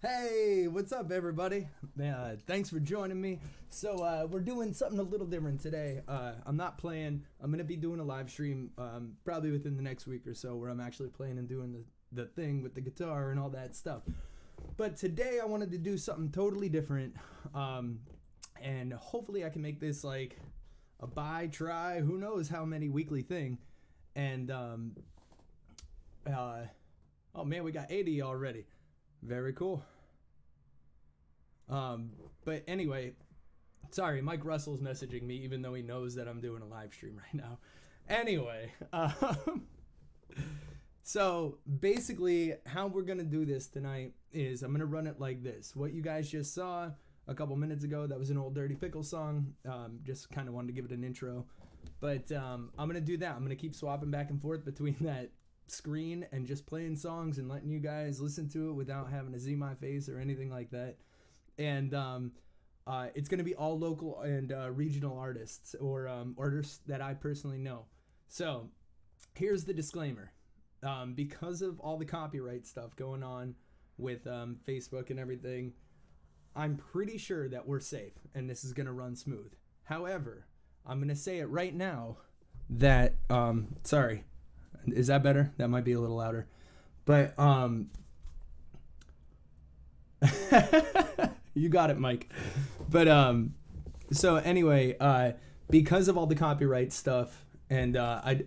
Hey, what's up, everybody? Thanks for joining me. So we're doing something a little different today. I'm not playing. I'm gonna be doing a live stream probably within the next week or so, where I'm actually playing and doing the thing with the guitar and all that stuff. But today I wanted to do something totally different, and hopefully I can make this like a try, who knows how many weekly thing. And oh man, we got 80 already. Very cool. But anyway, sorry, Mike Russell's messaging me even though he knows that I'm doing a live stream right now. Anyway, so basically how we're going to do this tonight is I'm going to run it like this. What you guys just saw a couple minutes ago, that was an old Dirty Pickle song. Just kind of wanted to give it an intro. But I'm going to do that. I'm going to keep swapping back and forth between that screen and just playing songs and letting you guys listen to it without having to see my face or anything like that. And it's going to be all local and regional artists or artists that I personally know. So here's the disclaimer. Because of all the copyright stuff going on with Facebook and everything, I'm pretty sure that we're safe and this is going to run smooth. However, I'm going to say it right now that, sorry, is that better? That might be a little louder. But, you got it, Mike. But, so anyway, because of all the copyright stuff and, I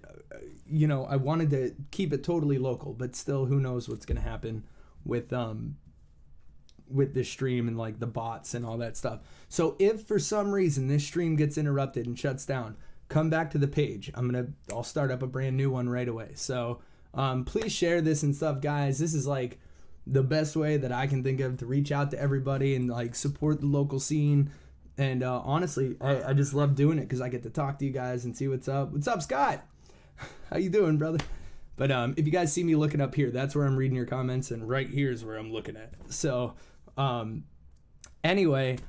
wanted to keep it totally local, but still who knows what's going to happen with this stream and like the bots and all that stuff. So if for some reason this stream gets interrupted and shuts down, come back to the page. I'll start up a brand new one right away. So please share this and stuff, guys. This is like the best way that I can think of to reach out to everybody and like support the local scene. And honestly, I just love doing it because I get to talk to you guys and see what's up. What's up, Scott? How you doing, brother? But if you guys see me looking up here, that's where I'm reading your comments, and right here is where I'm looking at. So anyway,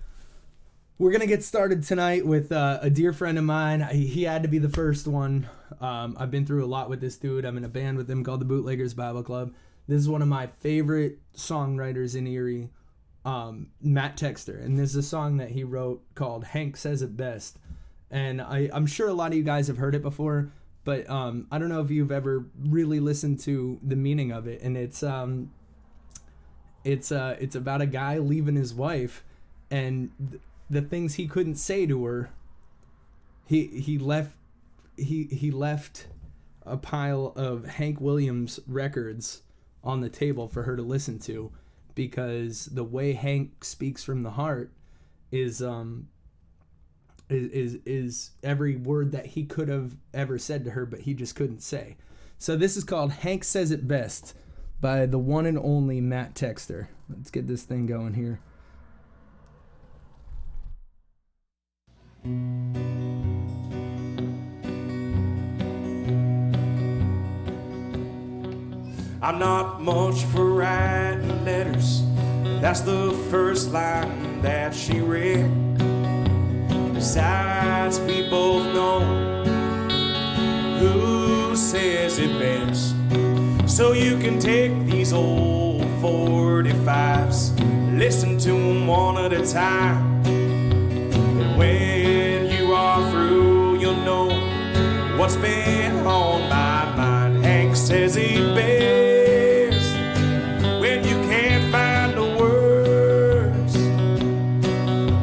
we're going to get started tonight with a dear friend of mine. He had to be the first one. I've been through a lot with this dude. I'm in a band with him called the Bootleggers Bible Club. This is one of my favorite songwriters in Erie, Matt Texter. And this is a song that he wrote called Hank Says It Best. And I'm sure a lot of you guys have heard it before, but I don't know if you've ever really listened to the meaning of it. And it's about a guy leaving his wife, and the things he couldn't say to her, he left a pile of Hank Williams records on the table for her to listen to, because the way Hank speaks from the heart is every word that he could have ever said to her, but he just couldn't say. So this is called Hank Says It Best by the one and only Matt Texter. Let's get this thing going here. I'm not much for writing letters. That's the first line that she read. Besides, we both know who says it best. So you can take these old 45s, listen to them one at a time. And when you are through, you'll know what's been on my mind. Hank says it best when you can't find the words,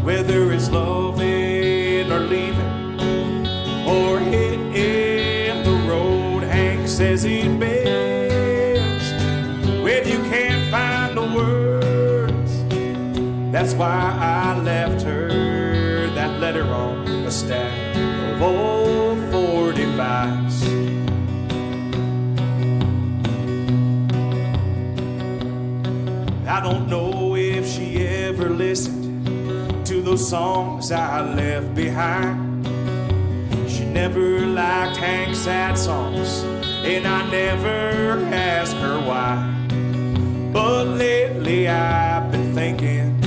whether it's loving or leaving or hitting the road. Hank says it best when you can't find the words. That's why I left her that letter on a stack of old 45s. I don't know if she ever listened to those songs I left behind. She never liked Hank's sad songs, and I never asked her why. But lately I've been thinking,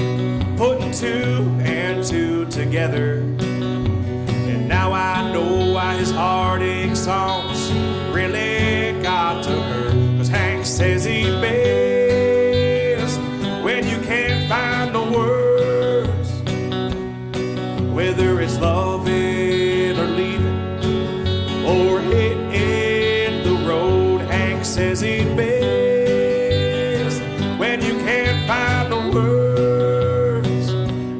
putting two and two together, and now I know why his heartache songs really got to her. 'Cause Hank says he best when you says it best when you can't find the words.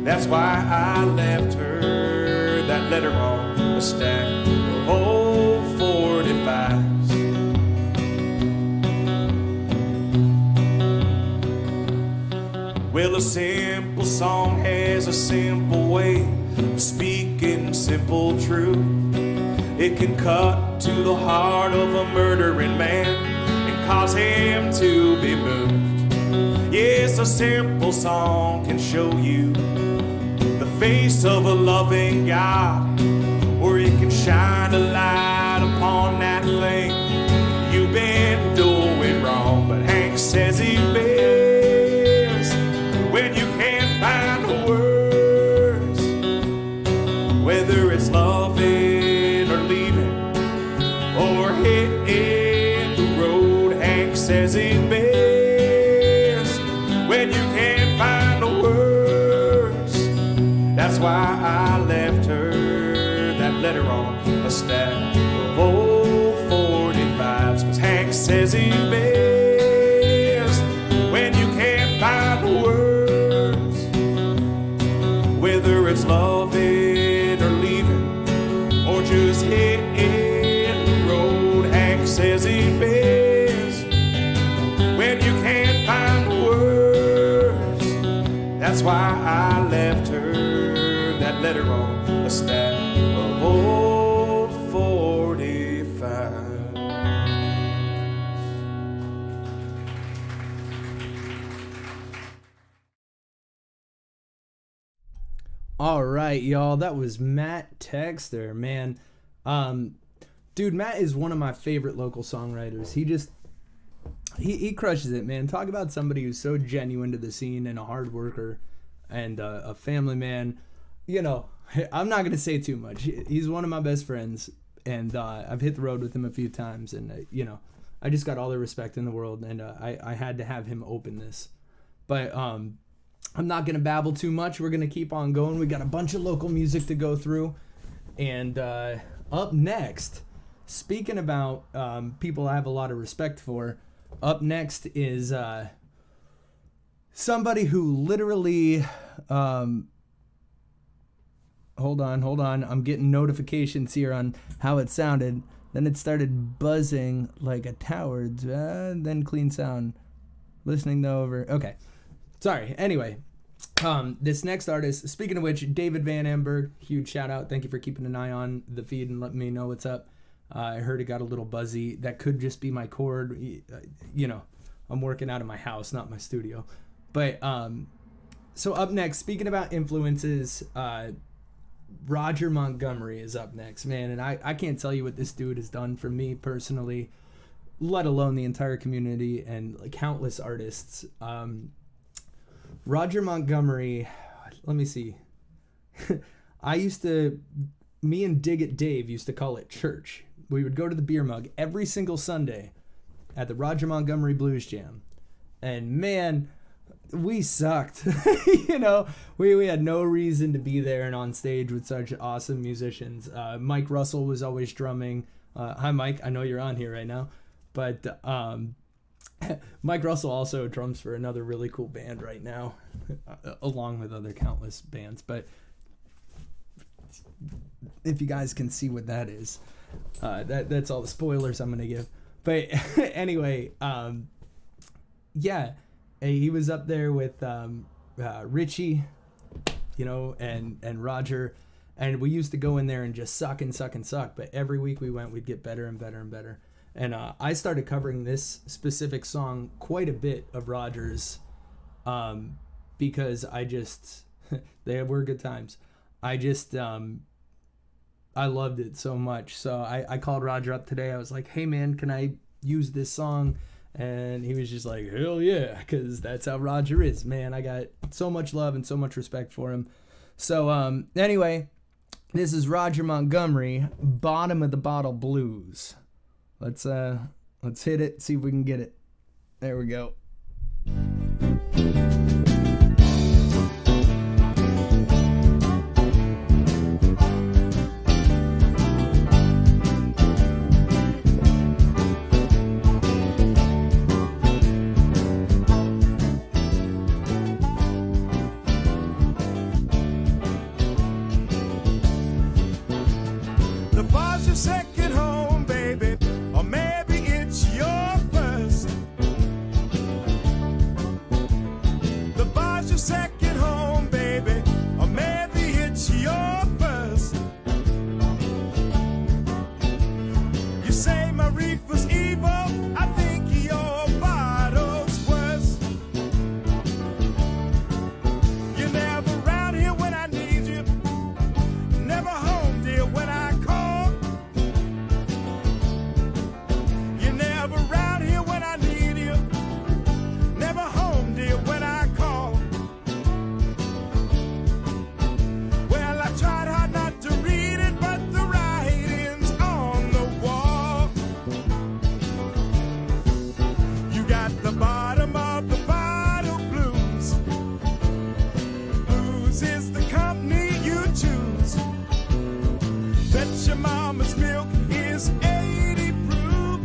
That's why I left her that letter on a stack of old 45s. Well, a simple song has a simple way of speaking simple truth. It can cut to the heart of a murdering man and cause him to be moved. Yes, a simple song can show you the face of a loving God, or it can shine a light upon that thing you've been doing wrong. But Hank says it best when you can't find the words, whether it's loving or leaving or hitting the road. Hank says it best when you can't find the words. That's why I left her that letter on a stack of old 45s, 'cause Hank says it best when you can't find the words, whether it's loving or leaving or just hitting the road. Hank says it best when you can't find the words. That's why I left her that letter on a stack of old 45. All right, y'all. That was Matt Texter, man. Dude, Matt is one of my favorite local songwriters. He crushes it, man. Talk about somebody who's so genuine to the scene and a hard worker and a family man. You know, I'm not going to say too much. He's one of my best friends, and I've hit the road with him a few times, and, you know, I just got all the respect in the world, and I had to have him open this. But I'm not going to babble too much. We're going to keep on going. We got a bunch of local music to go through. And up next, speaking about people I have a lot of respect for, up next is somebody who literally... Hold on. I'm getting notifications here on how it sounded. Then it started buzzing like a tower. Then clean sound. Listening though over... Okay. Sorry. Anyway, this next artist, speaking of which, David Van Amberg, huge shout out. Thank you for keeping an eye on the feed and letting me know what's up. I heard it got a little buzzy. That could just be my cord. You know, I'm working out of my house, not my studio. But so up next, speaking about influences, Roger Montgomery is up next, man. And I can't tell you what this dude has done for me personally, let alone the entire community and like countless artists. Roger Montgomery, let me see. Me and Dig It Dave used to call it church. We would go to the Beer Mug every single Sunday at the Roger Montgomery Blues Jam. And man, we sucked. You know, we had no reason to be there and on stage with such awesome musicians. Mike Russell was always drumming. Hi, Mike. I know you're on here right now. But Mike Russell also drums for another really cool band right now, along with other countless bands. But if you guys can see what that is, that's all the spoilers I'm going to give. But anyway, yeah, he was up there with Richie, you know, and Roger. And we used to go in there and just suck. But every week we went, we'd get better and better and better. And I started covering this specific song quite a bit of Roger's because I just, they were good times. I loved it so much. So I called Roger up today. I was like, hey, man, can I use this song? And he was just like, hell yeah, because that's how Roger is, man. I got so much love and so much respect for him. So anyway, this is Roger Montgomery, Bottom of the Bottle Blues. Let's hit it, see if we can get it. There we go. second home, baby, or maybe it's your first. You say my reef was evil, I think your bottle's worse. You're never around here when I need you, never home, dear, when I call. You're never around here when I need you, never home, dear, when I call. Well, I tried hard not to read it, but the writing's on the wall. You got the bottom of the bottle blues. Blues is the company you choose. Bet your mama's milk is 80 proof.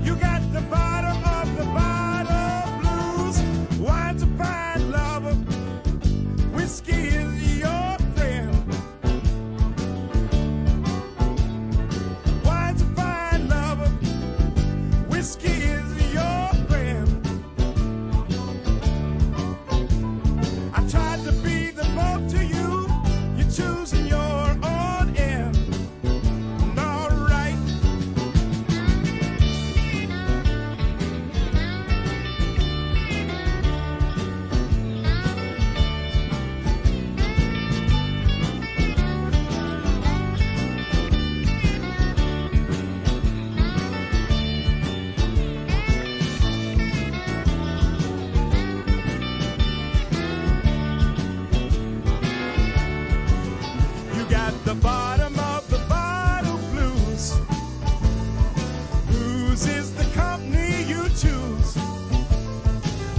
You got the bottom of the bottle blues. Wine's a fine lover. Whiskey is your friend. Wine's a fine lover. Whiskey is your friend. I tried to be the both to you. You're choosing your own end. All right. You got the bottom of the bottle blues. Blues is the company you choose.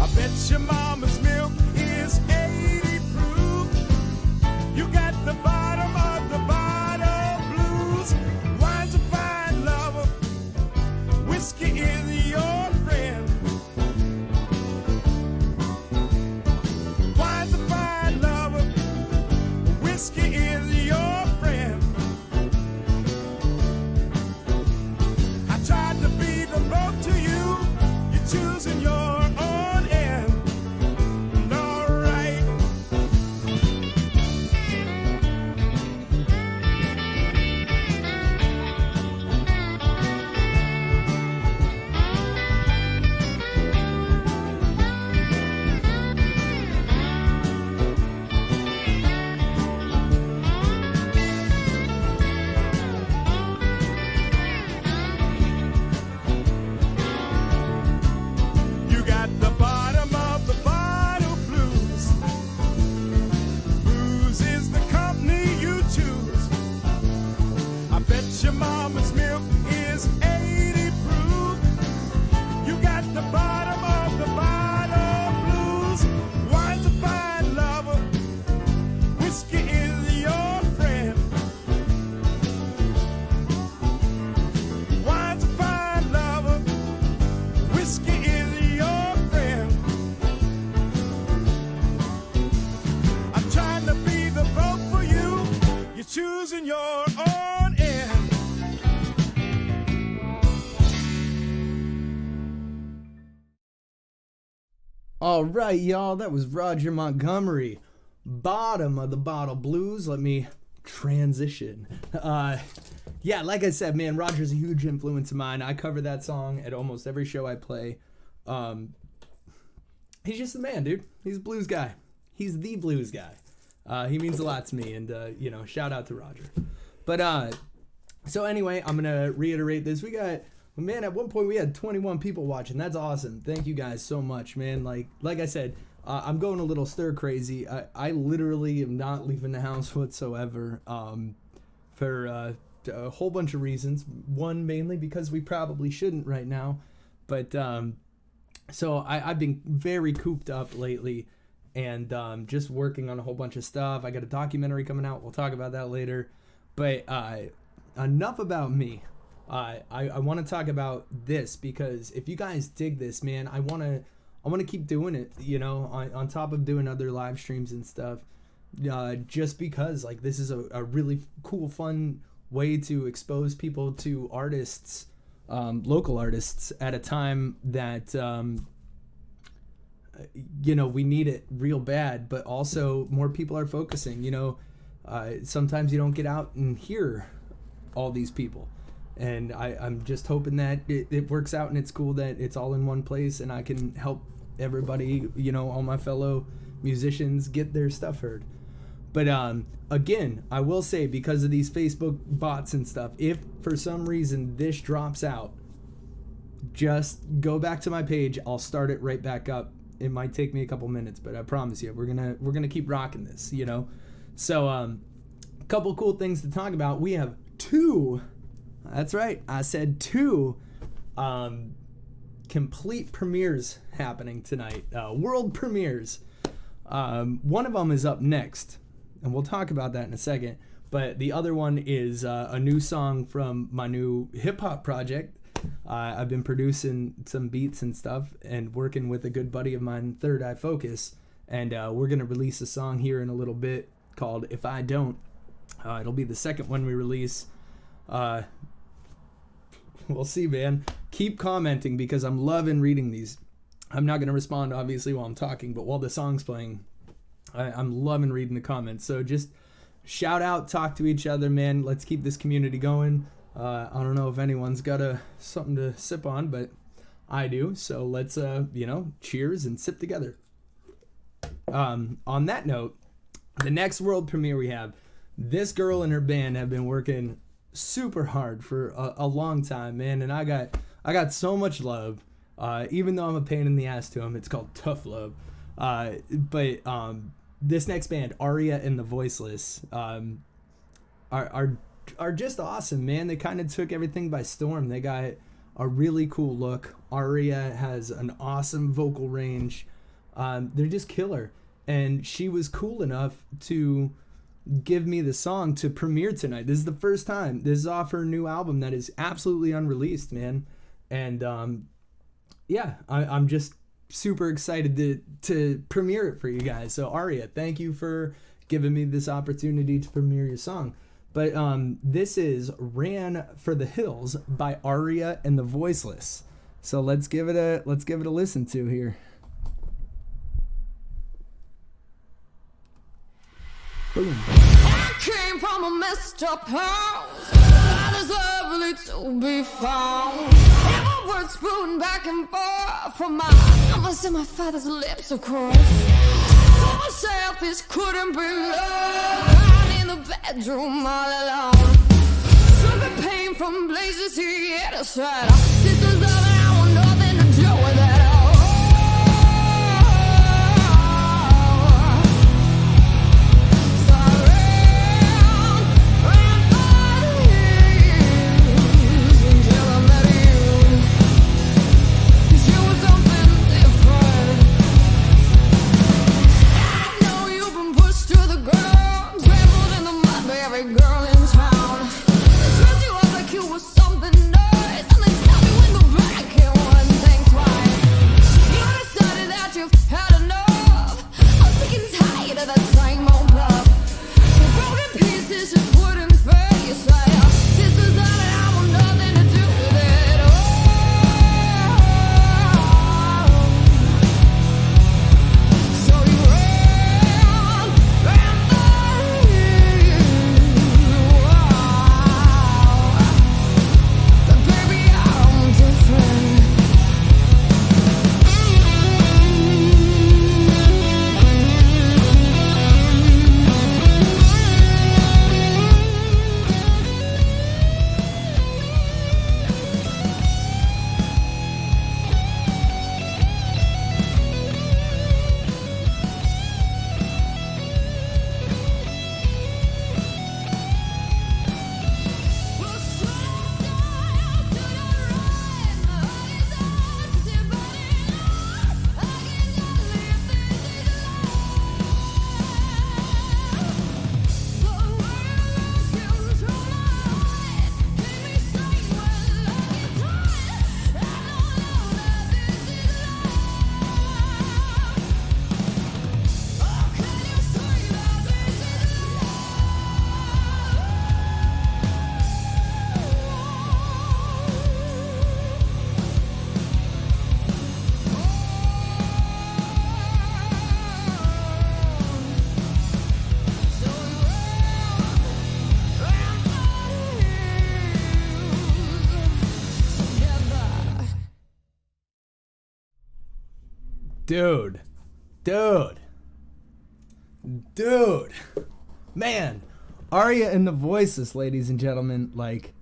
I bet your mama's milk is 80 proof. You got the bottom of the bottle blues. Wine's a fine lover. Whiskey is your friend. Wine's a fine lover. Whiskey is your friend. I tried to be the both to you. You're choosing your own end. All right. You got the bottom of the bottle blues. Blues is the company you choose. I bet your mama's milk is 80 proof. You got the bottom of the bottle blues. Wine's a fine lover. Whiskey is your friend. Wine's a fine lover. Whiskey is your friend. I'm trying to be the both for you. You're choosing your own end. All right, y'all, that was Roger Montgomery, Bottom of the Bottle Blues. Let me transition. Yeah, like I said, man, Roger's a huge influence of mine. I cover that song at almost every show I play. He's just the man, dude. He's a blues guy. He's the blues guy. He means a lot to me, and, shout out to Roger. But, so anyway, I'm going to reiterate this. We got, man, at one point we had 21 people watching. That's awesome. Thank you guys so much, man. Like I said, I'm going a little stir crazy. I literally am not leaving the house whatsoever for a whole bunch of reasons. One, mainly because we probably shouldn't right now. But so I've been very cooped up lately and just working on a whole bunch of stuff. I got a documentary coming out. We'll talk about that later. But enough about me. I want to talk about this because if you guys dig this, man, I want to keep doing it, on top of doing other live streams and stuff, just because this is a really cool, fun way to expose people to artists, local artists at a time that we need it real bad, but also more people are focusing. Sometimes you don't get out and hear all these people. And I'm just hoping that it works out and it's cool that it's all in one place and I can help everybody, all my fellow musicians get their stuff heard. But again, I will say, because of these Facebook bots and stuff, if for some reason this drops out, just go back to my page. I'll start it right back up. It might take me a couple minutes, but I promise you, we're gonna keep rocking this, So a couple cool things to talk about. We have 2. That's right, I said 2 complete premieres happening tonight. World premieres. One of them is up next, and we'll talk about that in a second. But the other one is a new song from my new hip-hop project. I've been producing some beats and stuff and working with a good buddy of mine, Third Eye Focus. And we're going to release a song here in a little bit called If I Don't. It'll be the second one we release. We'll see, man. Keep commenting because I'm loving reading these. I'm not going to respond, obviously, while I'm talking, but while the song's playing, I'm loving reading the comments. So just shout out, talk to each other, man. Let's keep this community going. I don't know if anyone's got something to sip on, but I do. So let's, cheers and sip together. On that note, the next world premiere we have, this girl and her band have been working super hard for a long time, man, and I got so much love, even though I'm a pain in the ass to them. It's called Tough Love, but this next band, Aria and the Voiceless, are just awesome, man. They kind of took everything by storm. They got a really cool look. Aria has an awesome vocal range. They're just killer, and she was cool enough to give me the song to premiere tonight. This is the first time. This is off her new album that is absolutely unreleased, man. And I'm just super excited to premiere it for you guys. So Aria, thank you for giving me this opportunity to premiere your song. But this is Ran for the Hills by Aria and the Voiceless. So let's give it a listen to here. Boom. I came from a messed up house that is lovely to be found. Every word spoon back and forth from my mother's and my father's lips, of course. So myself, this couldn't be love. I'm in the bedroom all alone. Suffering pain from blazes here to side. This is all I want, nothing to do with it. Girl in town, it turns you up like you were something nice, and they stab you in the back. Dude. Man. Aria and the Voiceless, ladies and gentlemen. Like,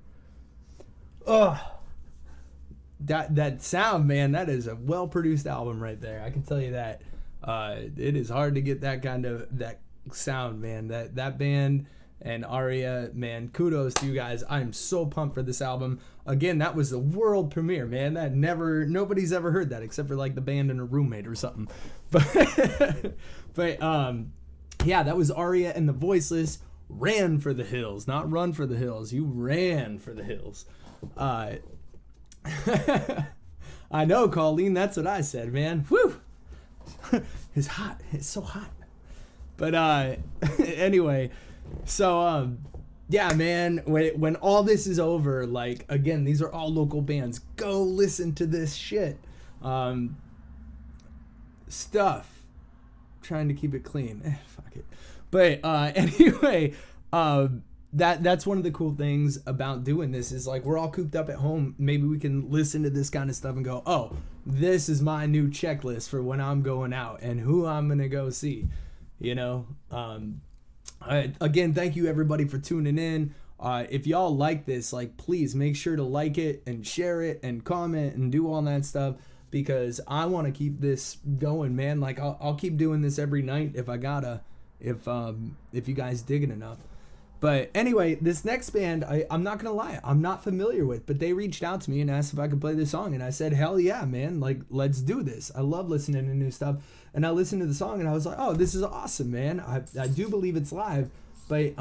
that sound, man, that is a well-produced album right there. I can tell you that. It is hard to get that sound, man. That band and Aria, man, kudos to you guys. I'm so pumped for this album. Again, that was the world premiere, man. Nobody's ever heard that except for like the band and a roommate or something. But yeah, that was Aria and the Voiceless. Ran for the hills, not run for the hills. You ran for the hills. I know, Colleen. That's what I said, man. Woo! It's hot. It's so hot. But anyway, so yeah, man. When all this is over, like, again, these are all local bands. Go listen to this shit. Stuff. Trying to keep it clean. Fuck it. But anyway, that's one of the cool things about doing this is like we're all cooped up at home. Maybe we can listen to this kind of stuff and go, oh, this is my new checklist for when I'm going out and who I'm gonna go see. You know. Again, thank you everybody for tuning in. If y'all like this, like, please make sure to like it and share it and comment and do all that stuff. Because I want to keep this going, man. Like, I'll keep doing this every night if I gotta, if you guys dig it enough. But anyway, this next band, I'm not gonna lie, I'm not familiar with, but they reached out to me and asked if I could play this song, and I said, hell yeah, man, like, let's do this. I love listening to new stuff, and I listened to the song and I was like, oh, this is awesome, man. I do believe it's live, but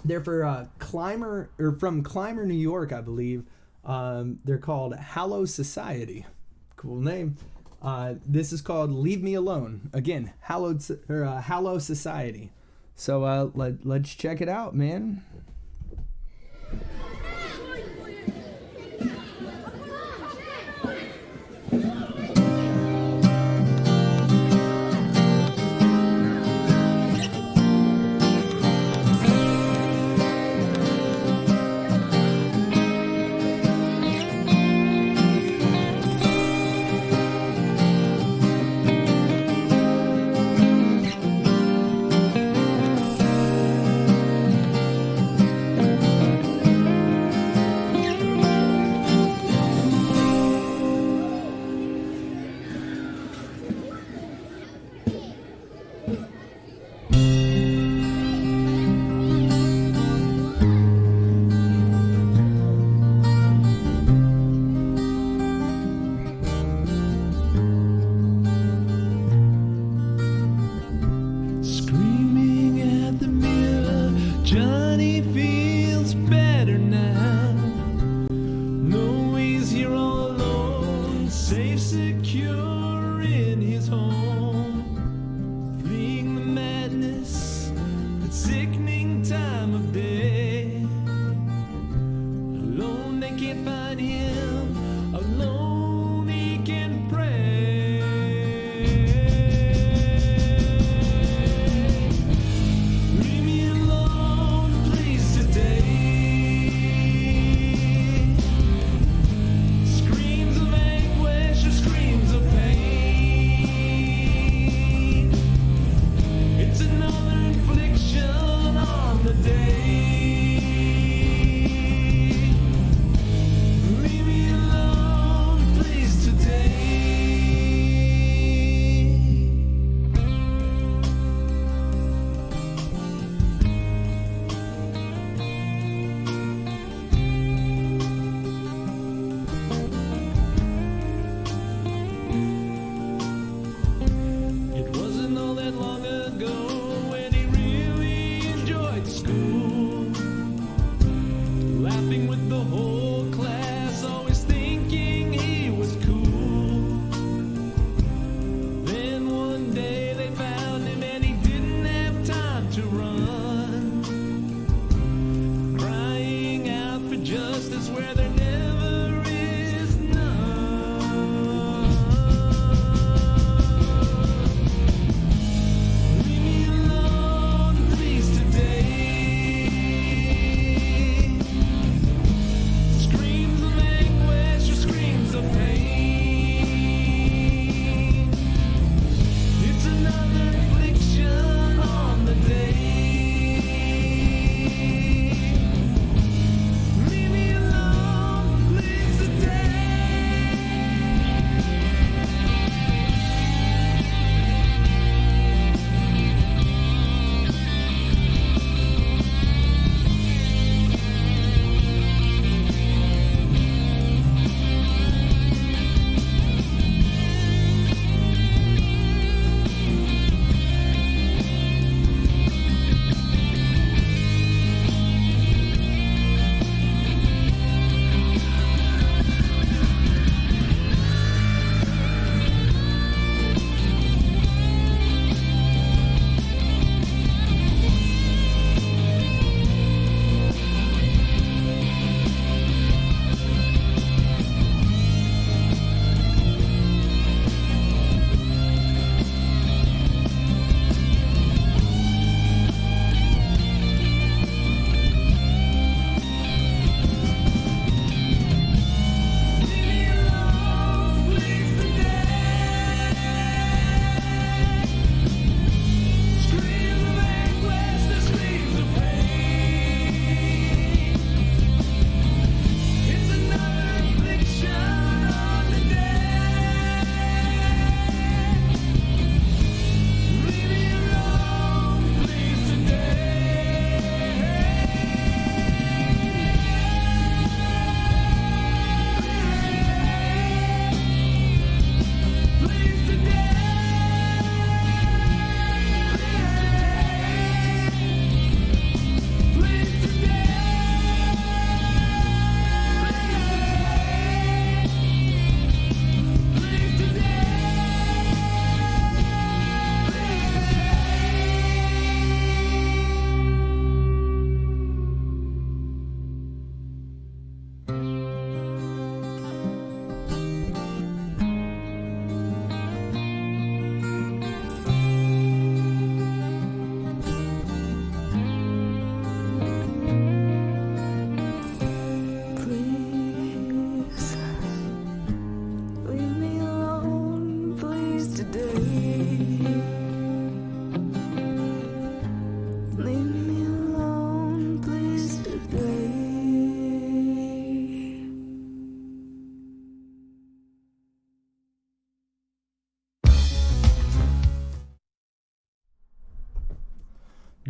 they're for Clymer, or from Clymer, New York, I believe. They're called Hallow Society. Cool name. This is called Leave Me Alone. Again, Hallow Society. So let's check it out, man.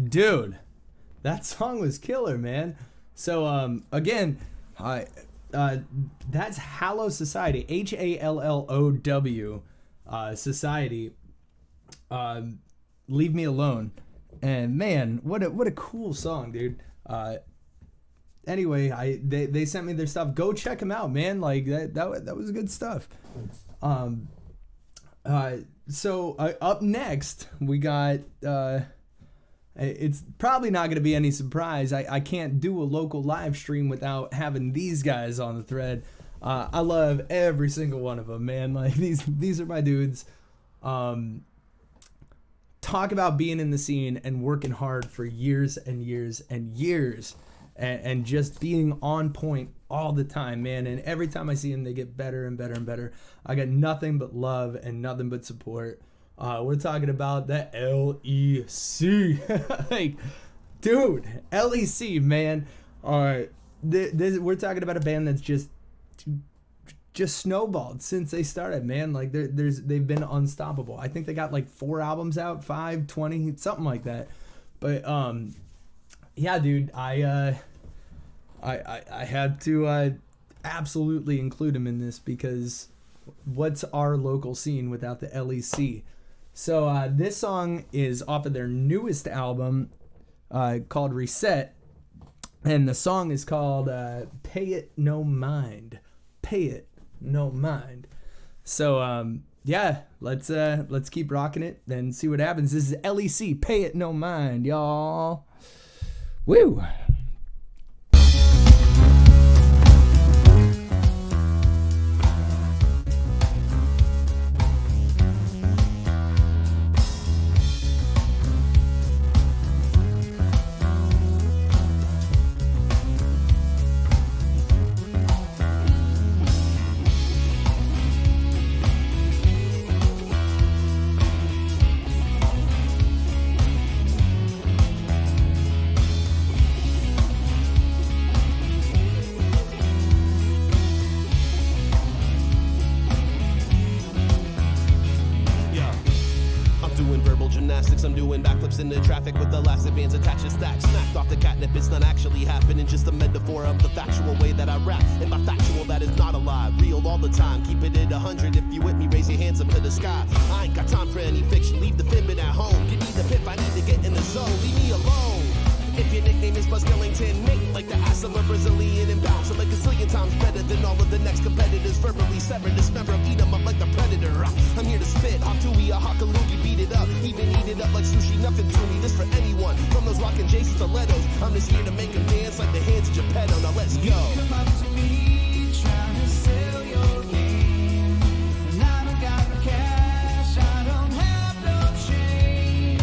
Dude, that song was killer, man. So, again, that's Hallow Society, HALLOW Society. Leave Me Alone. And man, what a cool song, dude. Anyway, they sent me their stuff. Go check them out, man. Like that was good stuff. So up next we got it's probably not going to be any surprise. I can't do a local live stream without having these guys on the thread. I love every single one of them, man. Like these are my dudes. Talk about being in the scene and working hard for years and years and years, and just being on point all the time, man. And every time I see them, they get better and better and better. I got nothing but love and nothing but support. We're talking about the LEC. Like, dude, LEC, man. All right, we're talking about a band that's just snowballed since they started, man. Like they've been unstoppable. I think they got like 4 albums out, 5, 20, something like that. But yeah, dude, I had to absolutely include them in this, because what's our local scene without the LEC? So this song is off of their newest album called Reset, and the song is called Pay It No Mind. Pay It No Mind. So yeah, let's keep rocking it and see what happens. This is LEC, Pay It No Mind, y'all. Woo. I'm doing backflips into traffic with elastic bands attached to stacks. Smacked off the catnip, it's not actually happening. Just a metaphor of the factual way that I rap. And by factual, that is not a lie. Real all the time, keep it at 100. If you with me, raise your hands up to the sky. I ain't got time for any fiction, leave the fibbing at home. Give me the pip, I need to get in the zone. Leave me alone. If your nickname is Buzz Killington, make like the ass of a Brazilian and bounce like a zillion times better than all of the next competitors. Verbally sever, dismember, eat them up like the predator. I'm here to spit, hop to a hockaloogie, beat it up, even eat it up like sushi. Nothing to me, this for anyone, from those rockin' J stilettos. I'm just here to make them dance like the hands of Geppetto. Now let's go. You come up to me, trying to sell your game, and I don't got the cash, I don't have no change.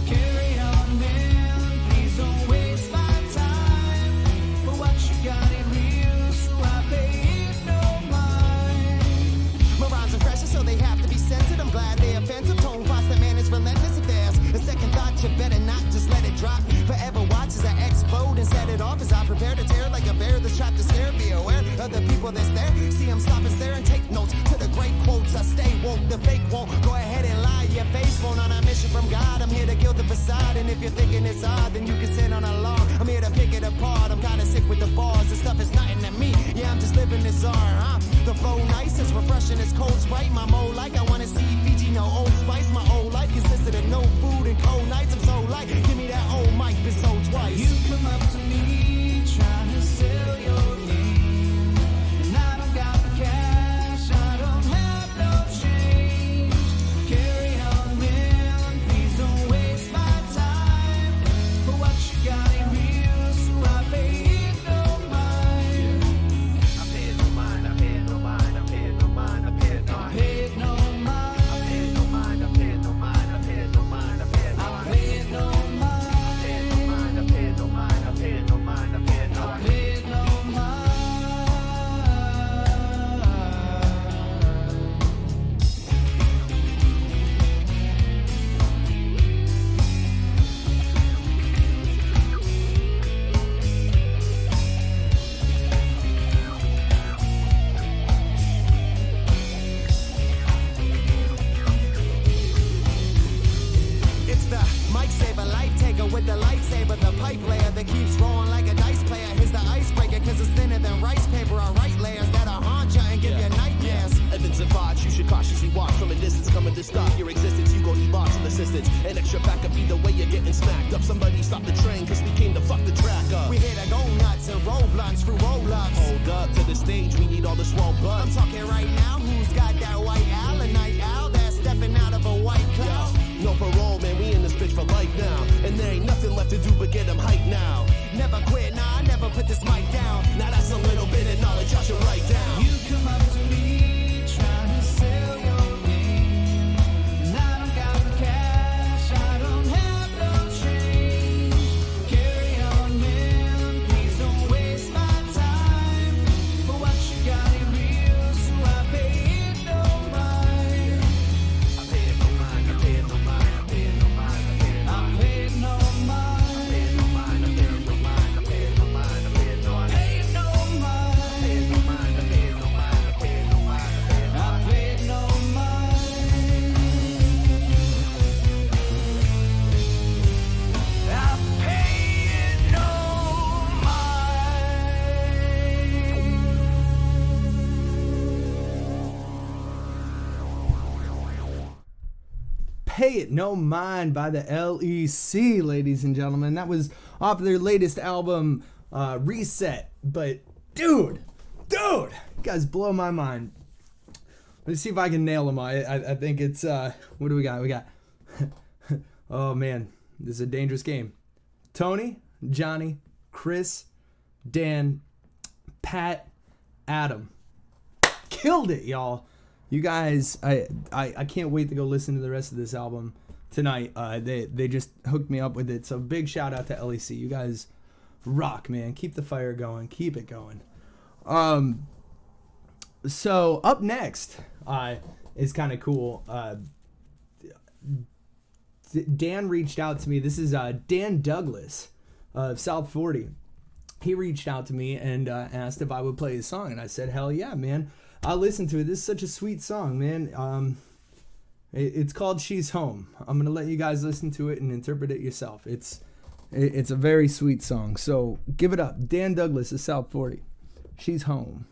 Carry on, man, please don't waste my time. For what you got in real, so I pay it no mind. My rhymes are fresher, so they have to be censored. I'm glad they're offensive. Tone fast, that man is relentless. If there's a second thought, you better not just let it drop. Forever watch as I explode and set it off as I prepare to tear like a bear that's trapped to stare. Be aware of the people that's there. See them stop and stare and take notes to the great quotes. I stay woke, the fake won't. Go ahead and lie, your face won't. On a mission from God, I'm here to kill the facade. And if you're thinking it's odd, then you can sit on a log. I'm here to pick it apart. I'm kinda sick with the bars. This stuff is nothing to me. Yeah, I'm just living this art, huh? The flow nice, it's refreshing, it's cold Sprite. My mole like I wanna see Fiji, no Old Spice. My whole life consisted of no food and cold nights. I'm so light, give me that old mic, been sold twice. You come up to me, trying to sell your game, and I don't got the cash, I don't have no change. Carry on, man, please don't waste my time. For what you got in real, so I pay it no mind. I pay it no mind, I pay it no mind, I pay it no mind, I pay it no mind. with the lightsaber, the pipe layer that keeps rolling like a dice player. Here's the icebreaker, cause it's thinner than rice paper. I write layers that'll haunt you and give you nightmares. Evans and Vodge, you should cautiously watch from a distance, coming to stop your existence. You gon' need lots of assistance. An extra backup, either way you're getting smacked up. Somebody stop the train, cause we came to fuck the track up. We here to go nuts and roll blunts through roll-ups. Hold up to the stage, we need all the swell I'm buds. talking right now, who's got that white owl? A night owl that's stepping out of a white cloud. No parole, man, we in this bitch for life now. And there ain't nothing left to do but get them hyped now. Never quit, nah, I never put this mic down. Now that's a little bit of knowledge I should write down. You come up to me, trying to sell your game. And I don't got the cash, I don't have no change. Carry on, man, please don't waste my time. But what you got ain't real, so I pay it no mind. I pay it no mind, I pay it no mind, I pay it no mind, I pay it no mind. I pay it no mind, I pay it no mind, I pay it no mind, I pay it no mind, I pay it no mind. Pay it no mind, I pay it no mind, I pay it no mind, I pay it no mind, I pay it no mind. I pay it no Pay It No Mind by the LEC, ladies and gentlemen. That was off their latest album, Reset. But dude, you guys blow my mind. Let's see if I can nail them. I think it's, what do we got? We got, oh man, this is a dangerous game. Tony, Johnny, Chris, Dan, Pat, Adam. Killed it, y'all. You guys, I can't wait to go listen to the rest of this album tonight. They just hooked me up with it. So big shout out to LEC. You guys rock, man. Keep the fire going. Keep it going. So up next is kind of cool. Dan reached out to me. This is Dan Douglas of South 40. He reached out to me and asked if I would play his song. And I said, hell yeah, man. I'll listen to it. This is such a sweet song, man. It's called She's Home. I'm going to let you guys listen to it and interpret it yourself. It's a very sweet song. So give it up. Dan Douglas of South 40. She's Home.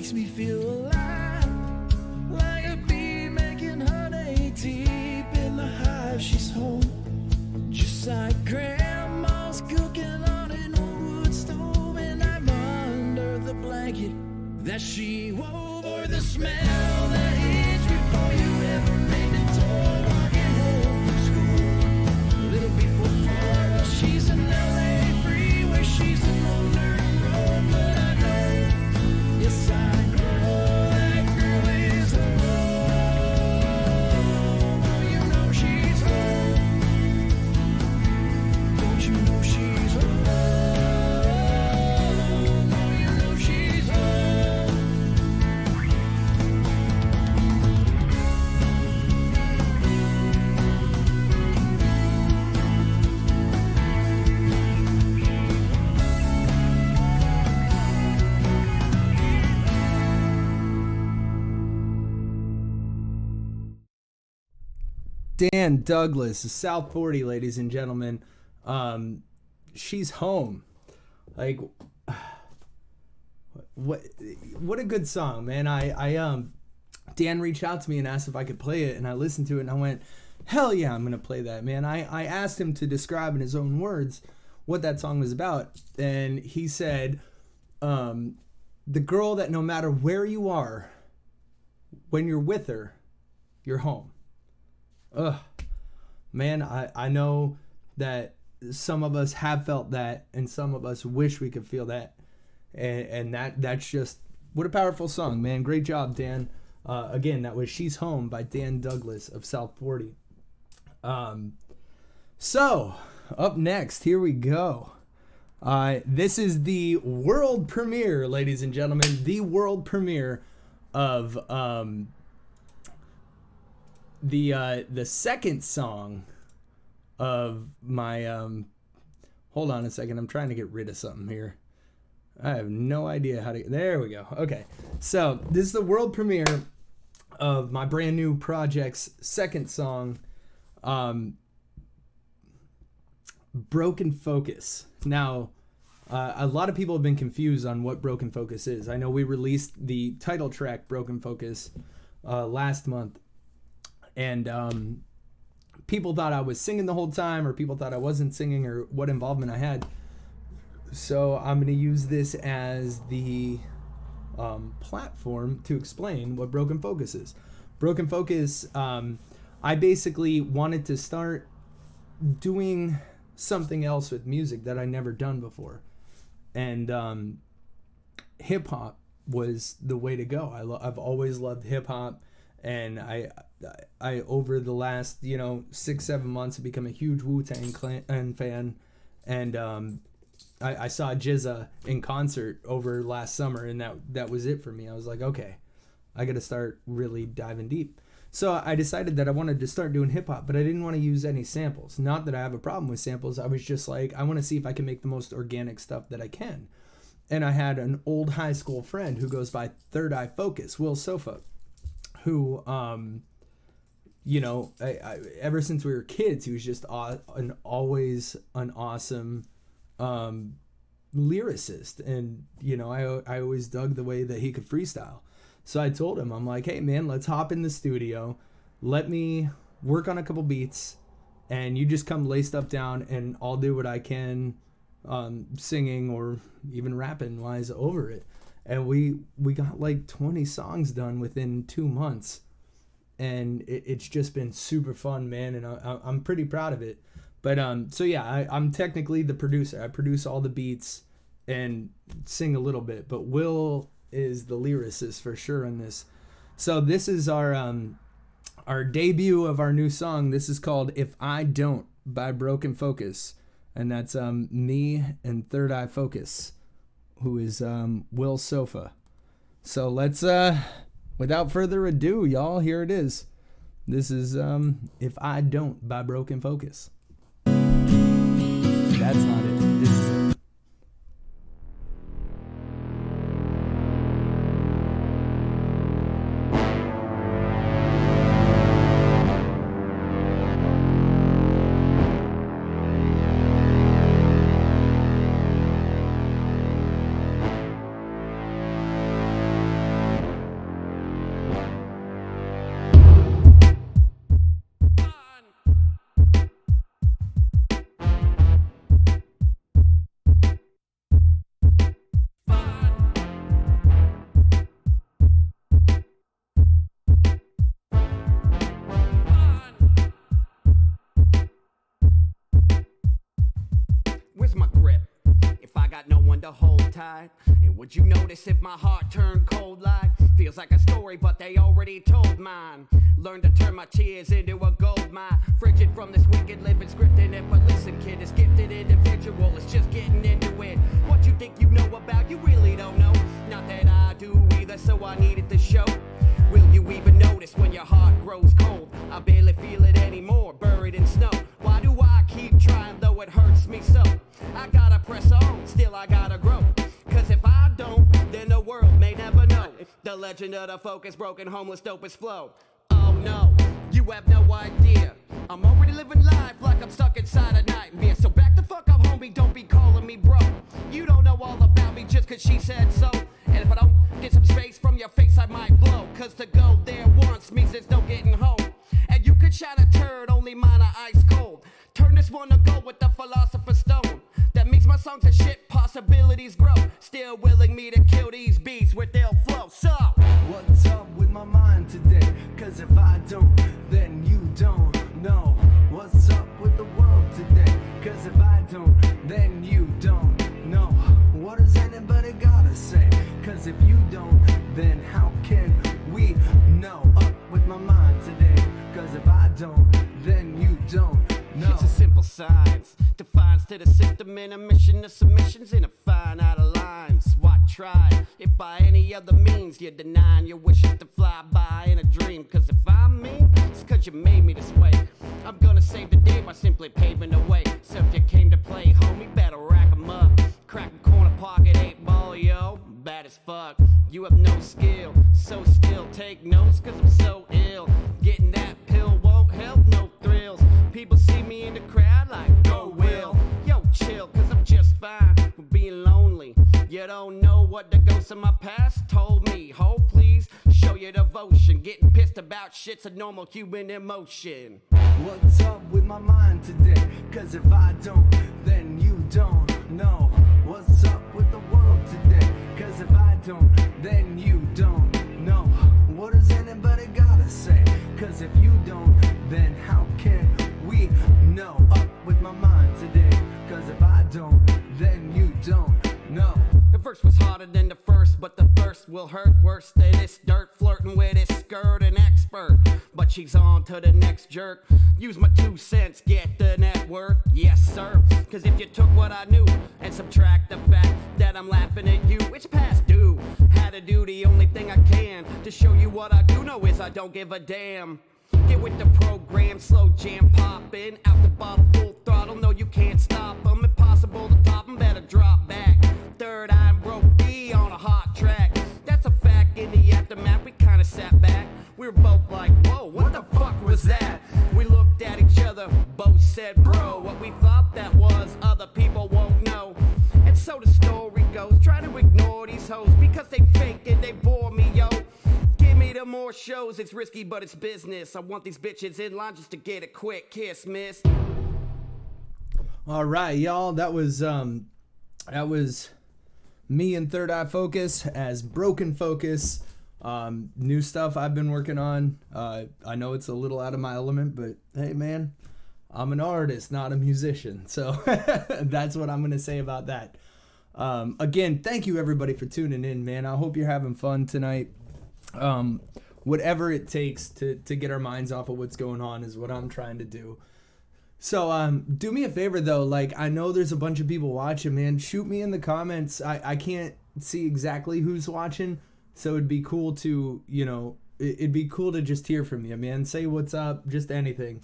makes me feel alive, like a bee making honey deep in the hive. She's home, just like grandma's cooking on an old wood stove, and I'm under the blanket that she wove, or the smell that hits before you ever made the door, walking home from school a little before 4. Well, she's an LA freeway, she's an old dirt road, but I know, yes I know, that girl is home. Oh, you know she's home. Don't you know she's home? Oh, you know she's home. Dan Douglas, South 40, ladies and gentlemen. She's home. Like, what a good song, man. Dan reached out to me and asked if I could play it, and I listened to it and I went, hell yeah, I'm gonna play that, man. I asked him to describe in his own words what that song was about, and he said, the girl that no matter where you are, when you're with her, you're home. Ugh, man, I know that some of us have felt that, and some of us wish we could feel that, and that's just, what a powerful song, man. Great job, Dan. Again, that was She's Home by Dan Douglas of South 40. So, up next, here we go. This is the world premiere, ladies and gentlemen, the world premiere of the second song of my hold on a second, I'm trying to get rid of something here. I have no idea how to, there we go. Okay, so this is the world premiere of my brand new project's second song, Broken Focus. Now, a lot of people have been confused on what Broken Focus is. I know we released the title track, Broken Focus, last month, and people thought I was singing the whole time, or people thought I wasn't singing, or what involvement I had. So I'm going to use this as the platform to explain what Broken Focus is. Broken Focus, I basically wanted to start doing something else with music that I never done before, and hip hop was the way to go. I've always loved hip hop, and I over the last 6-7 months have become a huge Wu-Tang Clan fan, and I saw GZA in concert over last summer, and that was it for me. I was like, okay, I got to start really diving deep. So I decided that I wanted to start doing hip hop, but I didn't want to use any samples. Not that I have a problem with samples. I was just like, I want to see if I can make the most organic stuff that I can. And I had an old high school friend who goes by Third Eye Focus, Will Sofa, who, ever since we were kids, he was just always an awesome lyricist. And, I always dug the way that he could freestyle. So I told him, I'm like, hey man, let's hop in the studio. Let me work on a couple beats, and you just come lay stuff down, and I'll do what I can, singing or even rapping wise over it. And we got like 20 songs done within 2 months, and it's just been super fun, man. And I'm pretty proud of it. But so yeah, I'm technically the producer. I produce all the beats and sing a little bit, but Will is the lyricist for sure in this. So this is our debut of our new song. This is called If I Don't by Broken Focus, and that's me and Third Eye Focus, who is Will Sofa. So let's without further ado, y'all, here it is. This is If I Don't by Broken Focus. That's not it. This is it. to hold tight. And would you notice if my heart turned cold like? Feels like a story, but they already told mine. Learn to turn my tears into a gold mine. Frigid from this wicked living, scripting it. But listen, kid, this gifted individual is just getting into it. What you think you know about, you really don't know. Not that I do either, so I needed to show. Will you even notice when your heart grows cold? I barely feel it anymore, buried in snow. Why do I keep trying though it hurts me so? I gotta press on, still I gotta grow. Cause if I don't, then the world may never know. The legend of the focus, broken, homeless, dopest flow. Oh no, you have no idea. I'm already living life like I'm stuck inside a nightmare. So back the fuck up, homie, don't be calling me bro. You don't know all about me just cause she said so. And if I don't get some space from your face, I might blow. Cause to go there once means there's no getting home. And you could shine a turd, only mine are ice cold. Turn this one to gold with the philosopher's stone. That makes my songs a shit, possibilities grow. Still willing me to kill these beats with their flow. So, What's up with my mind today? Cause if I don't, then you don't know. What's up with the world today? Cause if I don't, then you don't know. What does anybody gotta say? Cause if you don't, then how can we know? Up with my mind today. Cause if I don't, then you don't know. it's a simple science. Defines to the system in a mission of submissions in a fine out of lines. Why try? If by any other means you're denying your wishes to fly by in a dream. Cause if I'm mean, it's cause you made me this way. I'm gonna save the day by simply paving the way. So if you came to play, homie, better rack 'em up. Crack a corner pocket 8-ball, yo. Bad as fuck. You have no skill. So still take notes cause I'm so ill. Getting that pill won't help, no thrills. People see me in the crowd like, go Will. Yo, chill, cause I'm just fine with being lonely. You don't know what the ghosts of my past told me. Hold please, show your devotion. Getting pissed about shit's a normal human emotion. What's up with my mind today? Cause if I don't, then you don't know. What's up with the world today? Cause if I don't, then you don't know. What does anybody gotta say? Cause if you don't, then how can we know? Up with my mind today. Cause if I don't, then you don't know. The verse was harder than the first, but the thirst will hurt worse than this dirt. Flirting with his skirt, an expert, but she's on to the next jerk. Use my 2 cents, get the network, yes sir. Cause if you took what I knew and subtract the fact that I'm laughing at you, it's past due. Had to do the only thing I can to show you what I do know is I don't give a damn. Get with the program, slow jam popping. Out the bottle, full throttle, no you can't stop 'em. Impossible to top 'em, better drop back. Third eye and broke B on a hot track. That's a fact, in the aftermath we kinda sat back. We were both like, whoa, what the fuck was that? We looked at each other, both said, bro. What we thought that was, other people won't know. And so the story goes, try to ignore these hoes because they fake and they bore me, yo. Give me the more shows, it's risky but it's business. I want these bitches in line just to get a quick kiss, miss. All right, y'all. That was me and Third Eye Focus as Broken Focus. New stuff I've been working on. I know it's a little out of my element, but hey, man, I'm an artist, not a musician. So that's what I'm gonna say about that. Again, thank you everybody for tuning in, man. I hope you're having fun tonight. Whatever it takes to get our minds off of what's going on is what I'm trying to do. So do me a favor though, like I know there's a bunch of people watching, man. Shoot me in the comments. I can't see exactly who's watching, so it'd be cool to, it'd be cool to just hear from you, man. Say what's up, just anything,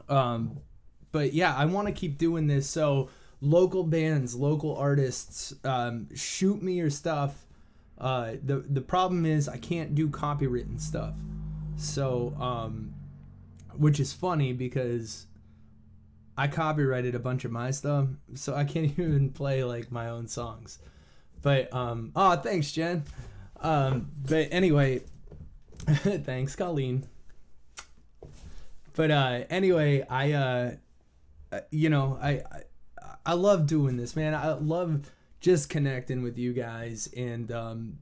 but yeah, I want to keep doing this. So local bands, local artists, shoot me your stuff. The problem is I can't do copywritten stuff. So, which is funny because I copyrighted a bunch of my stuff, so I can't even play like my own songs. But, thanks, Jen. But anyway, thanks, Colleen. But, anyway, I love doing this, man. I love just connecting with you guys and,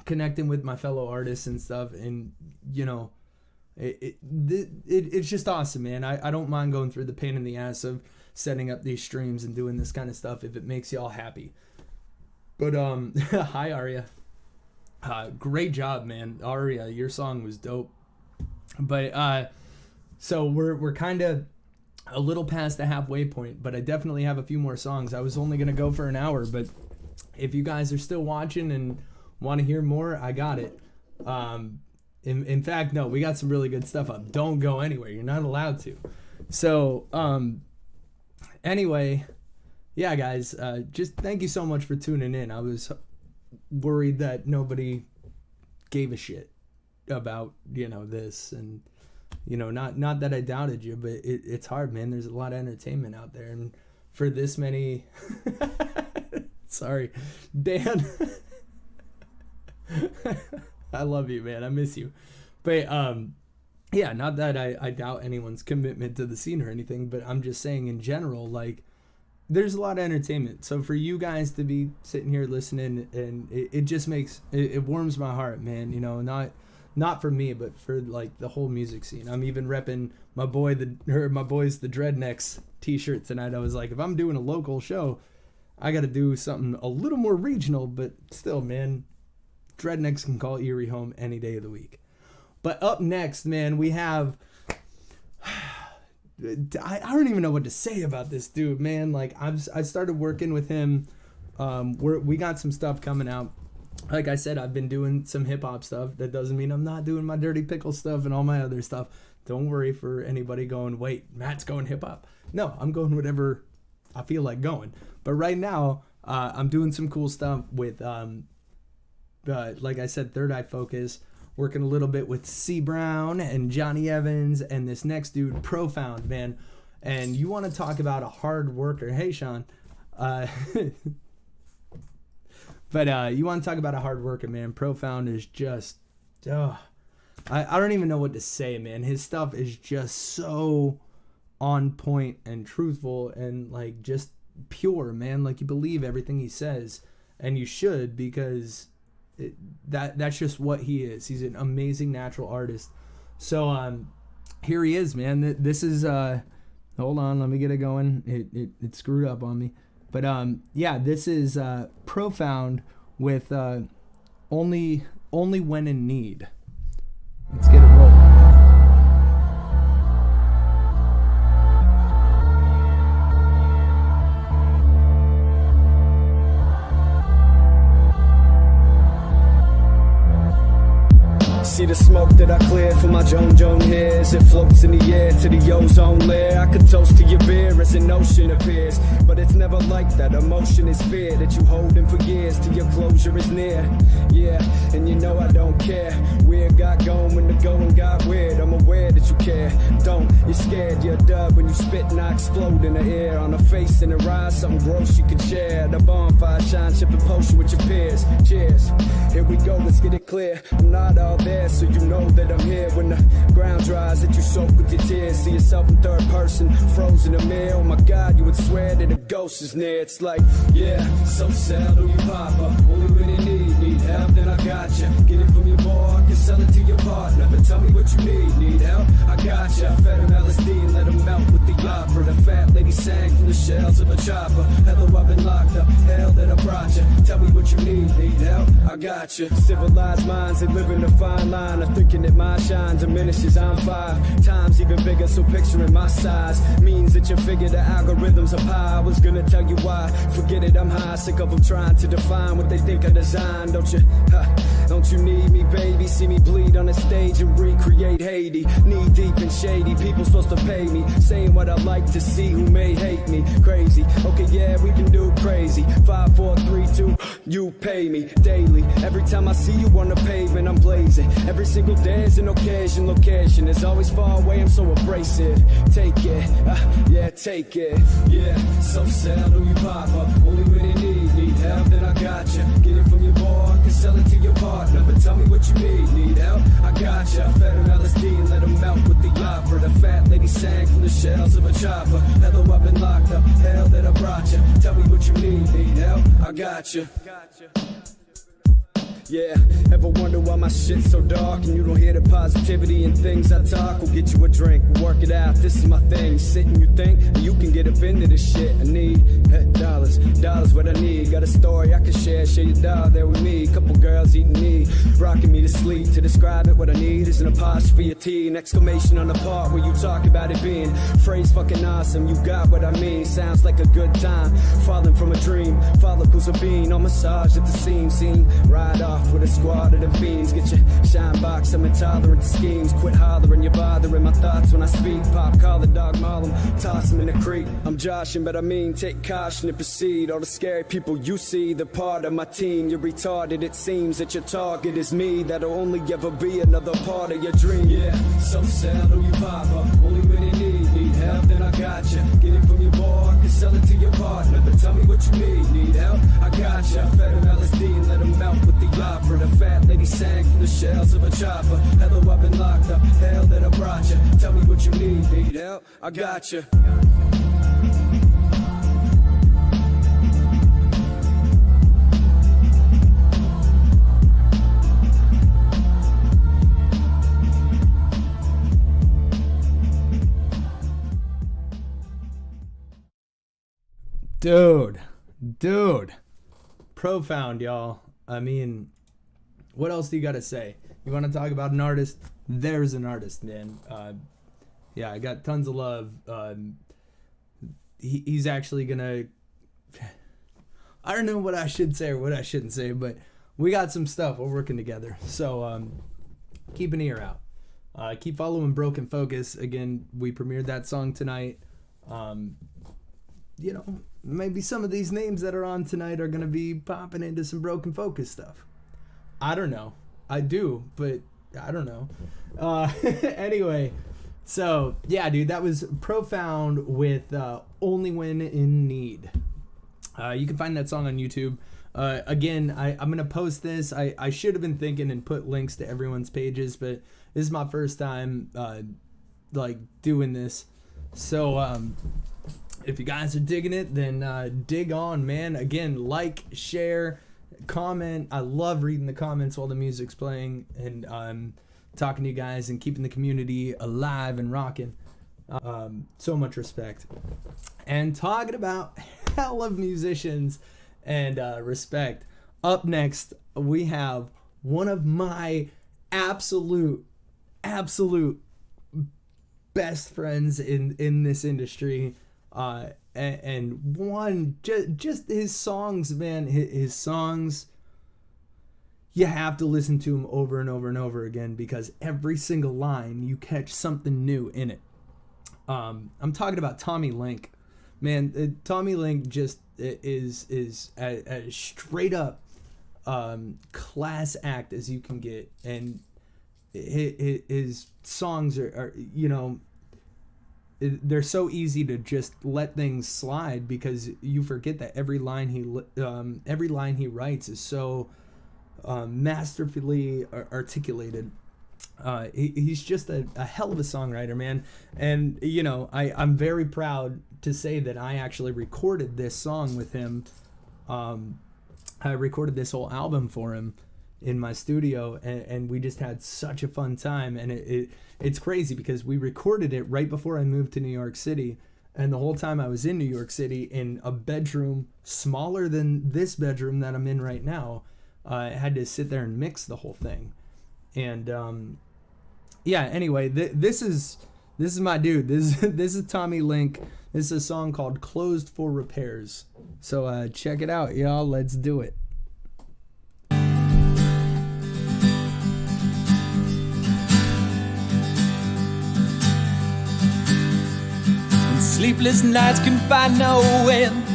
connecting with my fellow artists and stuff. And, it's just awesome, man. I don't mind going through the pain in the ass of setting up these streams and doing this kind of stuff if it makes y'all happy. But hi Aria. Great job, man. Aria, your song was dope. But so we're kind of a little past the halfway point, but I definitely have a few more songs. I was only going to go for an hour, but if you guys are still watching and want to hear more, I got it. In fact, no, we got some really good stuff up. Don't go anywhere. You're not allowed to. So, anyway, yeah, guys, just thank you so much for tuning in. I was worried that nobody gave a shit about, this, and, not that I doubted you, but it's hard, man. There's a lot of entertainment out there, and for this many, sorry, Dan, I love you, man. I miss you. But, yeah, not that I doubt anyone's commitment to the scene or anything, but I'm just saying in general, like, there's a lot of entertainment. So for you guys to be sitting here listening, and it just makes, it warms my heart, man, not for me, but for, like, the whole music scene. I'm even repping my boys, the Dreadnecks t-shirt tonight. I was like, if I'm doing a local show, I got to do something a little more regional, but still, man, Dreadnecks can call Erie home any day of the week. But up next, man, we have... I don't even know what to say about this dude, man. Like, I started working with him. We got some stuff coming out. Like I said, I've been doing some hip-hop stuff. That doesn't mean I'm not doing my Dirty Pickle stuff and all my other stuff. Don't worry for anybody going, wait, Matt's going hip-hop. No, I'm going whatever I feel like going. But right now, I'm doing some cool stuff with, like I said, Third Eye Focus. Working a little bit with C. Brown and Johnny Evans and this next dude, Profound, man. And you want to talk about a hard worker. Hey, Sean. But you want to talk about a hard worker, man. Profound is just... I don't even know what to say, man. His stuff is just so on point and truthful and, like, just pure, man. Like, you believe everything he says. And you should, because... that's just what he is. He's an amazing natural artist. So here he is, man. This is hold on, let me get it going. It screwed up on me. But yeah, this is Profound with only when in need. Let's get it rolling. See the smoke that I clear from my Joan hairs. It floats in the air to the ozone layer. I could toast to your beer as an ocean appears, but it's never like that. Emotion is fear that you hold in for years till your closure is near. Yeah, and you know I don't care. Weird got going when the going got weird. I'm aware that you care. Don't, you're scared, you're a dub when you spit and I explode in the air. On the face and the rise, something gross you can share. The bonfire shine, sipping potion with your peers. Cheers, here we go, let's get it clear. I'm not all there, so you know that I'm here. When the ground dries, that you soak with your tears. See yourself in third person, frozen in a mirror. Oh my God, you would swear that a ghost is near. It's like, yeah, so sad, do you pop up? Only when you need help, then I got you. Get it from your boy, I can sell it to your partner. But tell me what you need help? I got you. Fed him LSD and let him melt with the opera. The fat lady sang from the shells of a chopper. Hello, I've been locked up, hell that I brought you. Tell me what you need help? I got you. Civilized minds, they live in a fine line of thinking that my shine diminishes. I'm 5 times even bigger, so picturing my size means that you figure the algorithms are high. I was gonna tell you why, forget it, I'm high. Sick of them trying to define what they think I designed. Don't you need me, baby? See me bleed on the stage and recreate Haiti. Knee deep and shady, people supposed to pay me, saying what I like to see, who may hate me. Crazy, okay, yeah, we can do crazy. 5, 4, 3, 2, you pay me daily. Every time I see you on the pavement, I'm blazing. Every single day is an occasion, location is always far away, I'm so abrasive. Take it, yeah, take it. Yeah, so sad, do you pop up? Only when you need help, then I got you. Get it from your boy, I can sell it to your partner. But tell me what you need help? I got you. Fed him LSD and let him melt with the opera. The fat lady sang from the shells of a chopper. Hello, I've been locked up, hell that I brought you. Tell me what you need help? I got you. Yeah, ever wonder why my shit's so dark and you don't hear the positivity in things I talk? We'll get you a drink, we'll work it out, this is my thing. Sit and you think, and you can get up into this shit. I need dollars, dollars what I need. Got a story I can share your dollar there with me. Couple girls eating me, rocking me to sleep. To describe it, what I need is an apostrophe, a T, an exclamation on the part where you talk about it being phrase fucking awesome. You got what I mean, sounds like a good time. Falling from a dream, follicles of being on massage at the seam. Scene, ride off with a squad of the fiends. Get your shine box, I'm intolerant to schemes. Quit hollering, you're bothering my thoughts when I speak. Pop collar, dog maul 'em, toss 'em in the creek. I'm joshing, but I mean take caution and proceed. All the scary people you see, they're part of my team. You're retarded, it seems that your target is me. That'll only ever be another part of your dream. Yeah, so sell who you pop up, only when you need help, then I got you. Get it from your boy, I can sell it to your partner. But tell me what you need help, I got you. Fed him LSD and let him melt with the opera. The fat lady sang from the shells of a chopper. Hello, I've been locked up, hell that I brought you. Tell me what you need help, I got you. Dude, profound, y'all. I mean, what else do you got to say? You want to talk about an artist? There's an artist, man. Yeah, I got tons of love. He's actually gonna, I don't know what I should say or what I shouldn't say, but we got some stuff. We're working together, so keep an ear out. Keep following Broken Focus. Again, we premiered that song tonight. You know, maybe some of these names that are on tonight are going to be popping into some Broken Focus stuff. I don't know. I do, but I don't know. Anyway, so, yeah, dude, that was Profound with Only When in Need. You can find that song on YouTube. Again, I'm going to post this. I should have been thinking and put links to everyone's pages, but this is my first time, doing this. So, if you guys are digging it, then dig on, man. Again, like, share, comment. I love reading the comments while the music's playing and talking to you guys and keeping the community alive and rocking. So much respect. And talking about hell of musicians and respect. Up next, we have one of my absolute best friends in this industry. And one, just his songs, man, his songs, you have to listen to him over and over and over again because every single line you catch something new in it. I'm talking about Tommy Link. Man, Tommy Link just is a straight up class act as you can get, and his songs are you know, they're so easy to just let things slide because you forget that every line he writes is so masterfully articulated. He's just a hell of a songwriter, man. And you know, I'm very proud to say that I actually recorded this song with him. I recorded this whole album for him in my studio, and we just had such a fun time. And it's crazy because we recorded it right before I moved to New York City, and the whole time I was in New York City in a bedroom smaller than this bedroom that I'm in right now. I had to sit there and mix the whole thing. And yeah, anyway, this is my dude. This is Tommy Link. This is a song called Closed for Repairs. So check it out, y'all. Let's do it. Sleepless nights can find no end.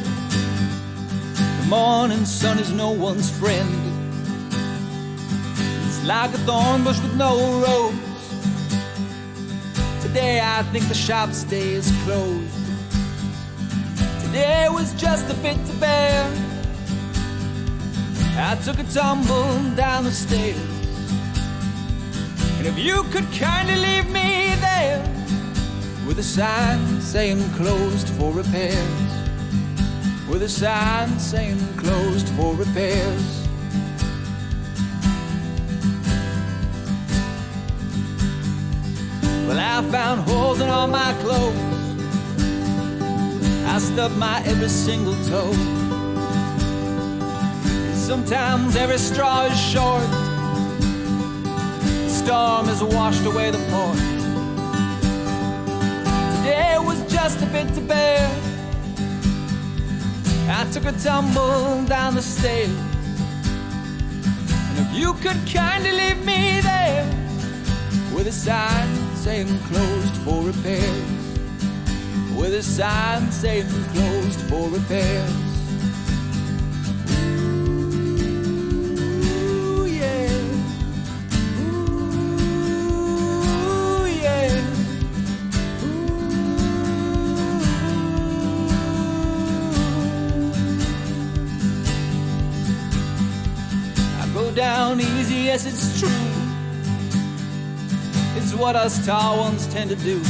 The morning sun is no one's friend. It's like a thorn bush with no rose. Today I think the shop stays closed. Today was just a bit to bear. I took a tumble down the stairs. And if you could kindly leave me there with a sign saying closed for repairs. With a sign saying closed for repairs. Well, I found holes in all my clothes. I stubbed my every single toe. Sometimes every straw is short. The storm has washed away the port. Today was just a bit to bear. I took a tumble down the stairs. And if you could kindly leave me there with a sign saying closed for repairs. With a sign saying closed for repairs. Ooh, yeah. Ooh, yeah. Ooh. I go down easy, yes, it's true. It's what us tall ones tend to do.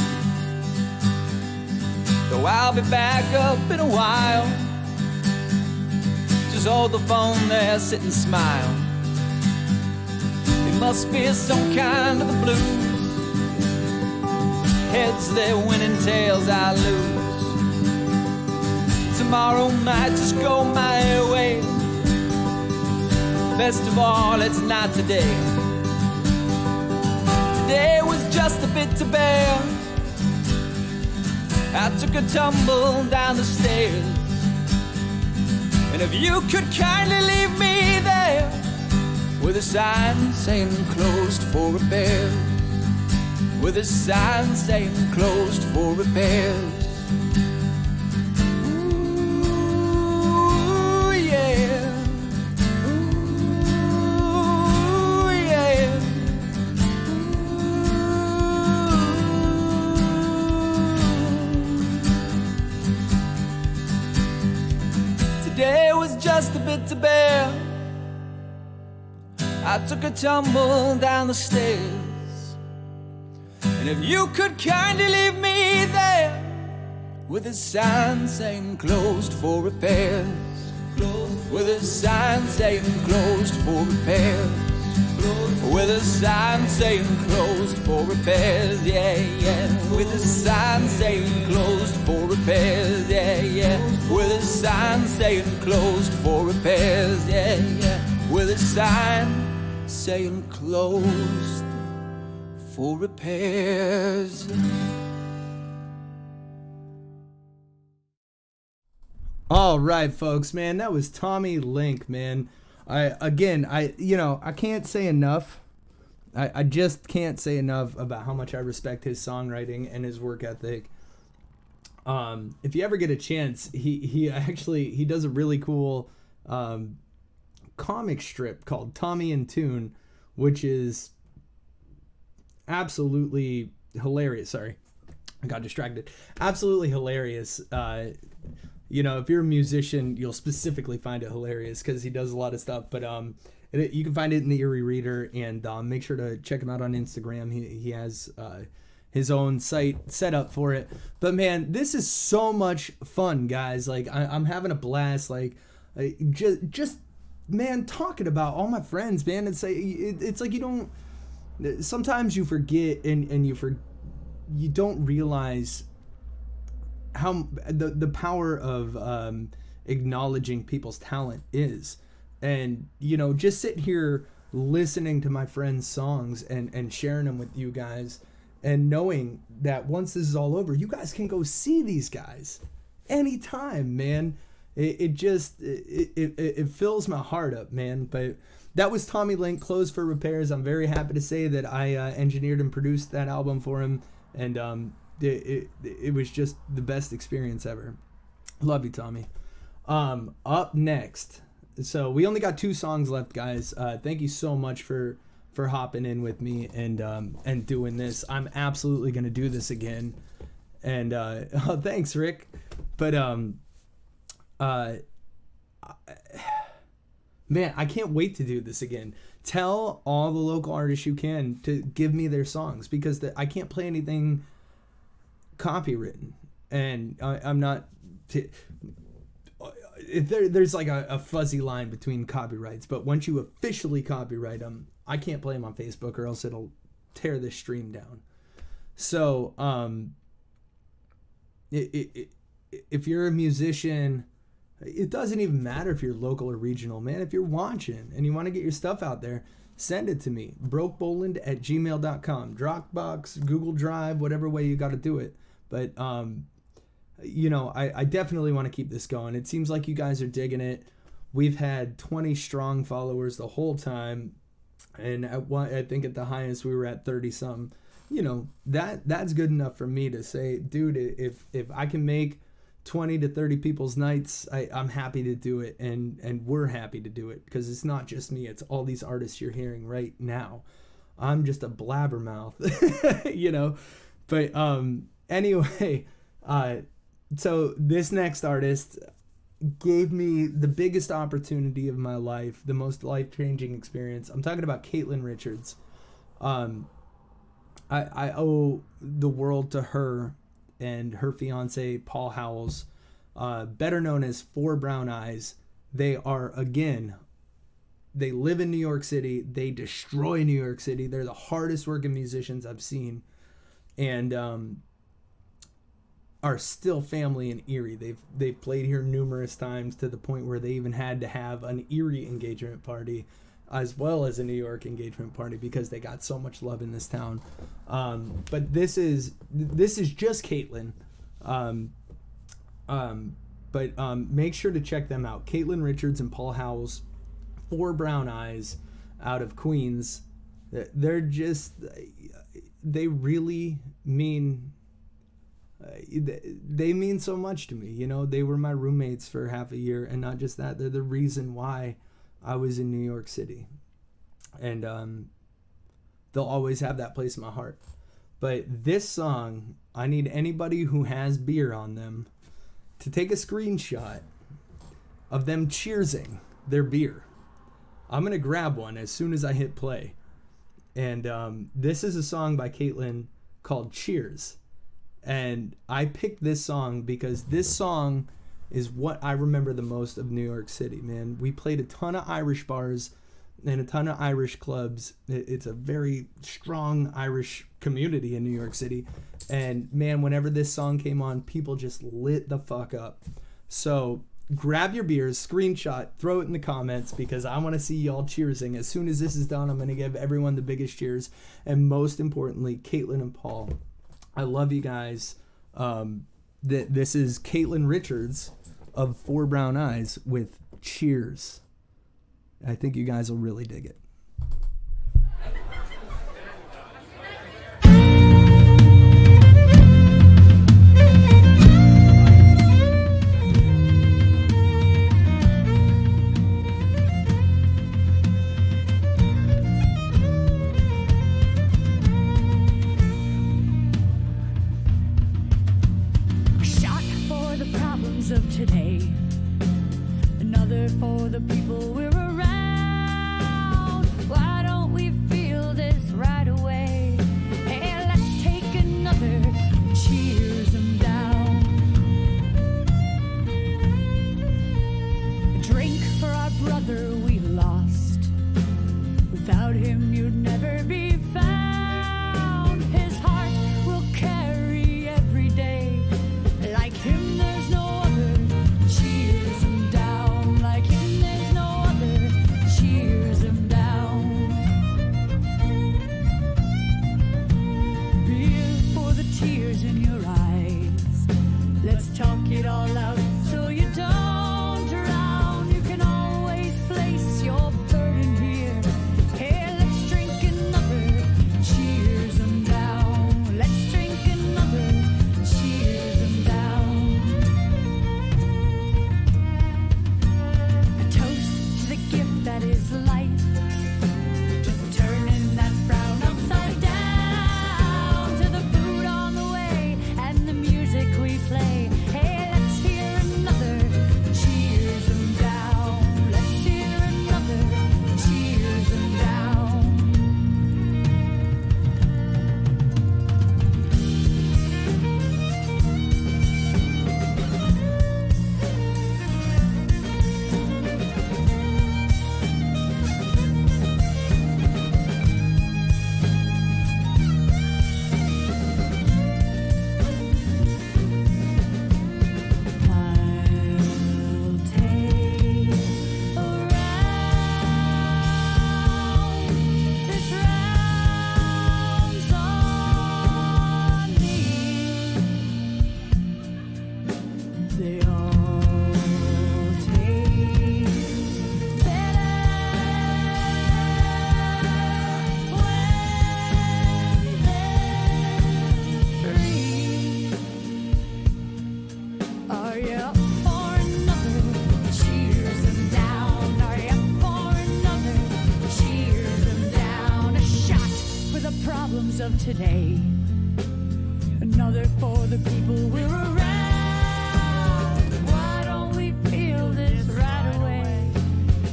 So I'll be back up in a while. Just hold the phone there, sit and smile. It must be some kind of the blues. Heads they're winning, tails I lose. Tomorrow might just go my way. Best of all, it's not today. Today was just a bit to bear. I took a tumble down the stairs. And if you could kindly leave me there with a sign saying closed for repairs. With a sign saying closed for repairs. Ooh, yeah. Ooh, yeah. Today was just a bit to bear. I took a tumble down the stairs. And if you could kindly leave me there with a sign saying closed for repairs. With a sign saying closed for repairs. With a sign saying closed for repairs, yeah, yeah. With a sign saying closed for repairs, yeah, yeah. With a sign saying closed for repairs, yeah, yeah. With a sign saying closed for repairs. All right, folks, man, that was Tommy Link, man. I can't say enough. I just can't say enough about how much I respect his songwriting and his work ethic. If you ever get a chance, he does a really cool comic strip called Tommy in Tune, which is absolutely hilarious. Sorry, I got distracted. Absolutely hilarious. If you're a musician, you'll specifically find it hilarious because he does a lot of stuff. But you can find it in the Erie Reader, and make sure to check him out on Instagram. He has his own site set up for it. But man, this is so much fun, guys. Like I'm having a blast. Like just man, talking about all my friends, man. It's like you don't. Sometimes you forget and you don't realize how the power of acknowledging people's talent is. And just sitting here listening to my friends' songs and sharing them with you guys, and knowing that once this is all over, you guys can go see these guys anytime, man. It fills my heart up, man. But that was Tommy Link, Closed for Repairs. I'm very happy to say that I engineered and produced that album for him, and it was just the best experience ever. Love you, Tommy. Up next, so we only got 2 songs left, guys. Thank you so much for hopping in with me and doing this. I'm absolutely gonna do this again. And thanks, Rick. But man, I can't wait to do this again. Tell all the local artists you can to give me their songs, because I can't play anything copywritten, and I'm not there's like a fuzzy line between copyrights, but once you officially copyright them, I can't play them on Facebook or else it'll tear this stream down. So, if you're a musician, it doesn't even matter if you're local or regional, man. If you're watching and you want to get your stuff out there, send it to me. Brokeboland@gmail.com. Dropbox, Google Drive, whatever way you got to do it. But, you know, I definitely want to keep this going. It seems like you guys are digging it. We've had 20 strong followers the whole time. And I think at the highest we were at 30-something. You know, that's good enough for me to say, dude, if I can make 20 to 30 people's nights, I'm happy to do it, and we're happy to do it, because it's not just me, it's all these artists you're hearing right now. I'm just a blabbermouth, you know. But anyway, so this next artist gave me the biggest opportunity of my life, the most life-changing experience. I'm talking about Caitlin Richards. I owe the world to her and her fiance, Paul Howells, better known as Four Brown Eyes. They are, again, they live in New York City. They destroy New York City. They're the hardest working musicians I've seen, and are still family in Erie. They've played here numerous times, to the point where they even had to have an Erie engagement party as well as a New York engagement party, because they got so much love in this town. But this is just Caitlin. But make sure to check them out. Caitlin Richards and Paul Howells, Four Brown Eyes, out of Queens. They're just, they really mean, they mean so much to me. You know, they were my roommates for half a year, and not just that, they're the reason why I was in New York City, and they'll always have that place in my heart. But this song, I need anybody who has beer on them to take a screenshot of them cheersing their beer. I'm gonna grab one as soon as I hit play, and this is a song by Caitlin called Cheers, and I picked this song because this song is what I remember the most of New York City, man. We played a ton of Irish bars and a ton of Irish clubs. It's a very strong Irish community in New York City. And man, whenever this song came on, people just lit the fuck up. So grab your beers, screenshot, throw it in the comments, because I want to see y'all cheersing. As soon as this is done, I'm going to give everyone the biggest cheers. And most importantly, Caitlin and Paul, I love you guys. This is Caitlin Richards of Four Brown Eyes with Cheers. I think you guys will really dig it. A shot for the problems of today, another for the people we're around. Why don't we feel this right away? Hey, let's take another, cheers 'em down. A drink for our brother we lost. Without him you'd never be found. His heart will carry every day. Like him there's no other, cheers 'em down. Like him there's no other, cheers 'em down. Beer for the tears in your eyes. Let's talk it all out so you don't drown. You can always place your burden here. Hey, let's drink another, today. Another for the people we're around. Why don't we feel this right away?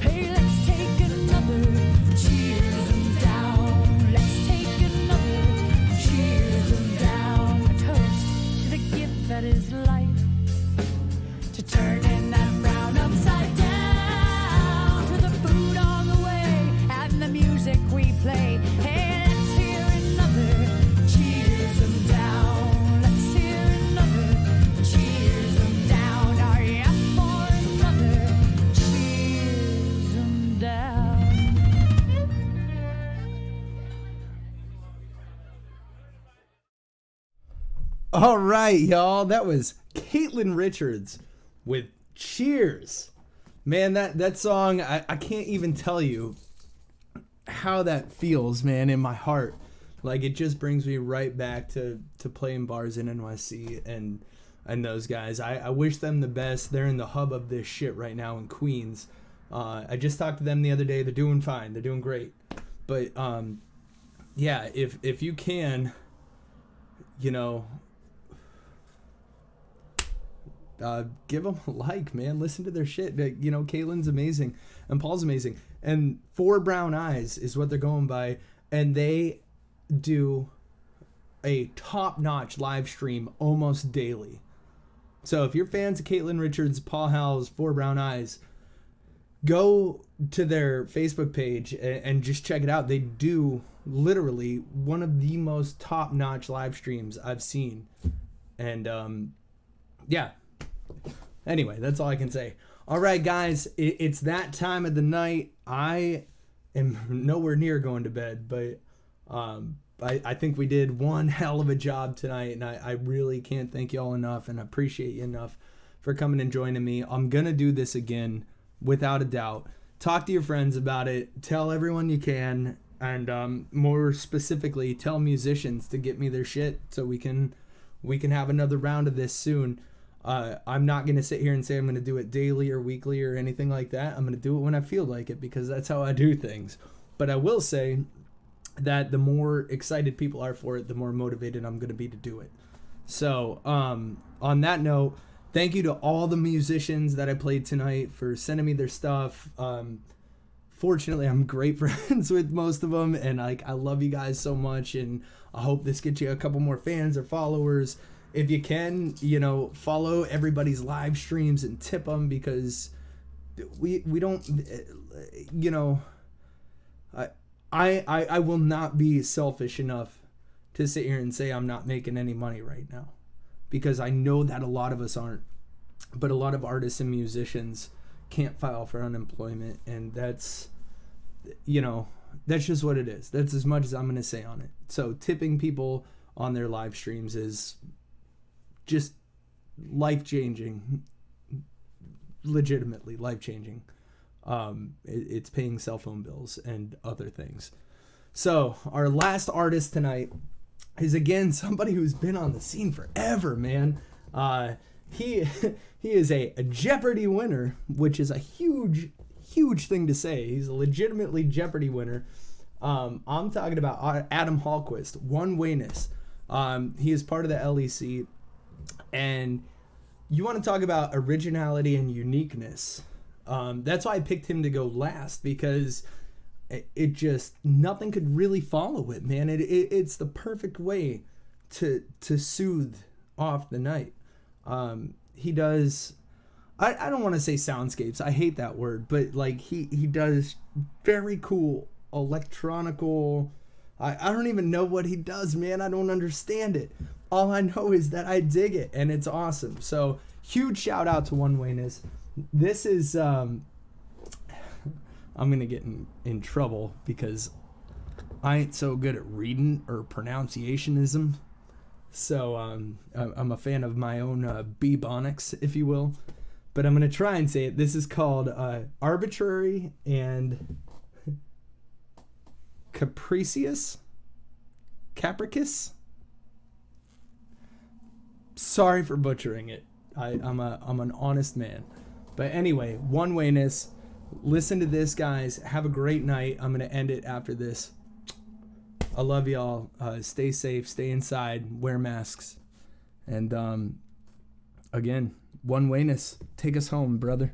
Hey, let's take another cheers 'em down. Let's take another cheers 'em down. A toast to the gift that is life, to turning that frown upside down, to the food on the way and the music we play. Hey, let's hear another cheers 'em down. Let's hear another cheers 'em down. Are you up for another cheers 'em down? All right, y'all. That was Caitlin Richards with Cheers. Man, that song, I can't even tell you how that feels, man, in my heart. Like, it just brings me right back to playing bars in NYC and those guys. I wish them the best. They're in the hub of this shit right now in Queens. I just talked to them the other day. They're doing fine. They're doing great. But, yeah, if you can, you know, give them a like, man. Listen to their shit. You know, Caitlin's amazing and Paul's amazing. And 4 Brown Eyes is what they're going by. And they do a top-notch live stream almost daily. So if you're fans of Caitlin Richards, Paul Howell's 4 Brown Eyes, go to their Facebook page and just check it out. They do literally one of the most top-notch live streams I've seen. And, yeah. Anyway, that's all I can say. All right, guys, it's that time of the night. I am nowhere near going to bed, but I think we did one hell of a job tonight, and I really can't thank y'all enough and appreciate you enough for coming and joining me. I'm going to do this again, without a doubt. Talk to your friends about it. Tell everyone you can, and more specifically, tell musicians to get me their shit so we can have another round of this soon. I'm not going to sit here and say I'm going to do it daily or weekly or anything like that. I'm going to do it when I feel like it because that's how I do things. But I will say that the more excited people are for it, the more motivated I'm going to be to do it. So on that note, thank you to all the musicians that I played tonight for sending me their stuff. Fortunately, I'm great friends with most of them, and I love you guys so much, and I hope this gets you a couple more fans or followers. If you can, you know, follow everybody's live streams and tip them, because we don't, you know, I will not be selfish enough to sit here and say I'm not making any money right now, because I know that a lot of us aren't, but a lot of artists and musicians can't file for unemployment, and that's, you know, that's just what it is. That's as much as I'm going to say on it. So tipping people on their live streams is just life-changing, legitimately life-changing. It's paying cell phone bills and other things. So our last artist tonight is, again, somebody who's been on the scene forever, man. He is a Jeopardy winner, which is a huge thing to say. He's a legitimately Jeopardy winner. I'm talking about Adam Hallquist, One Wayness. He is part of the LEC. And you want to talk about originality and uniqueness. That's why I picked him to go last, because it just, nothing could really follow it, man. It's the perfect way to soothe off the night. He does, I don't want to say soundscapes. I hate that word, but like he does very cool electronical. I don't even know what he does, man. I don't understand it. All I know is that I dig it, and it's awesome. So huge shout out to One Wayness. This is, I'm going to get in trouble because I ain't so good at reading or pronunciationism. So I'm a fan of my own bebonics, if you will. But I'm going to try and say it. This is called Arbitrary and Capricious? Capricious? Sorry for butchering it. I'm an honest man. But anyway, One Wayness. Listen to this, guys. Have a great night. I'm going to end it after this. I love y'all. Stay safe, stay inside, wear masks. And again, one wayness, take us home, brother.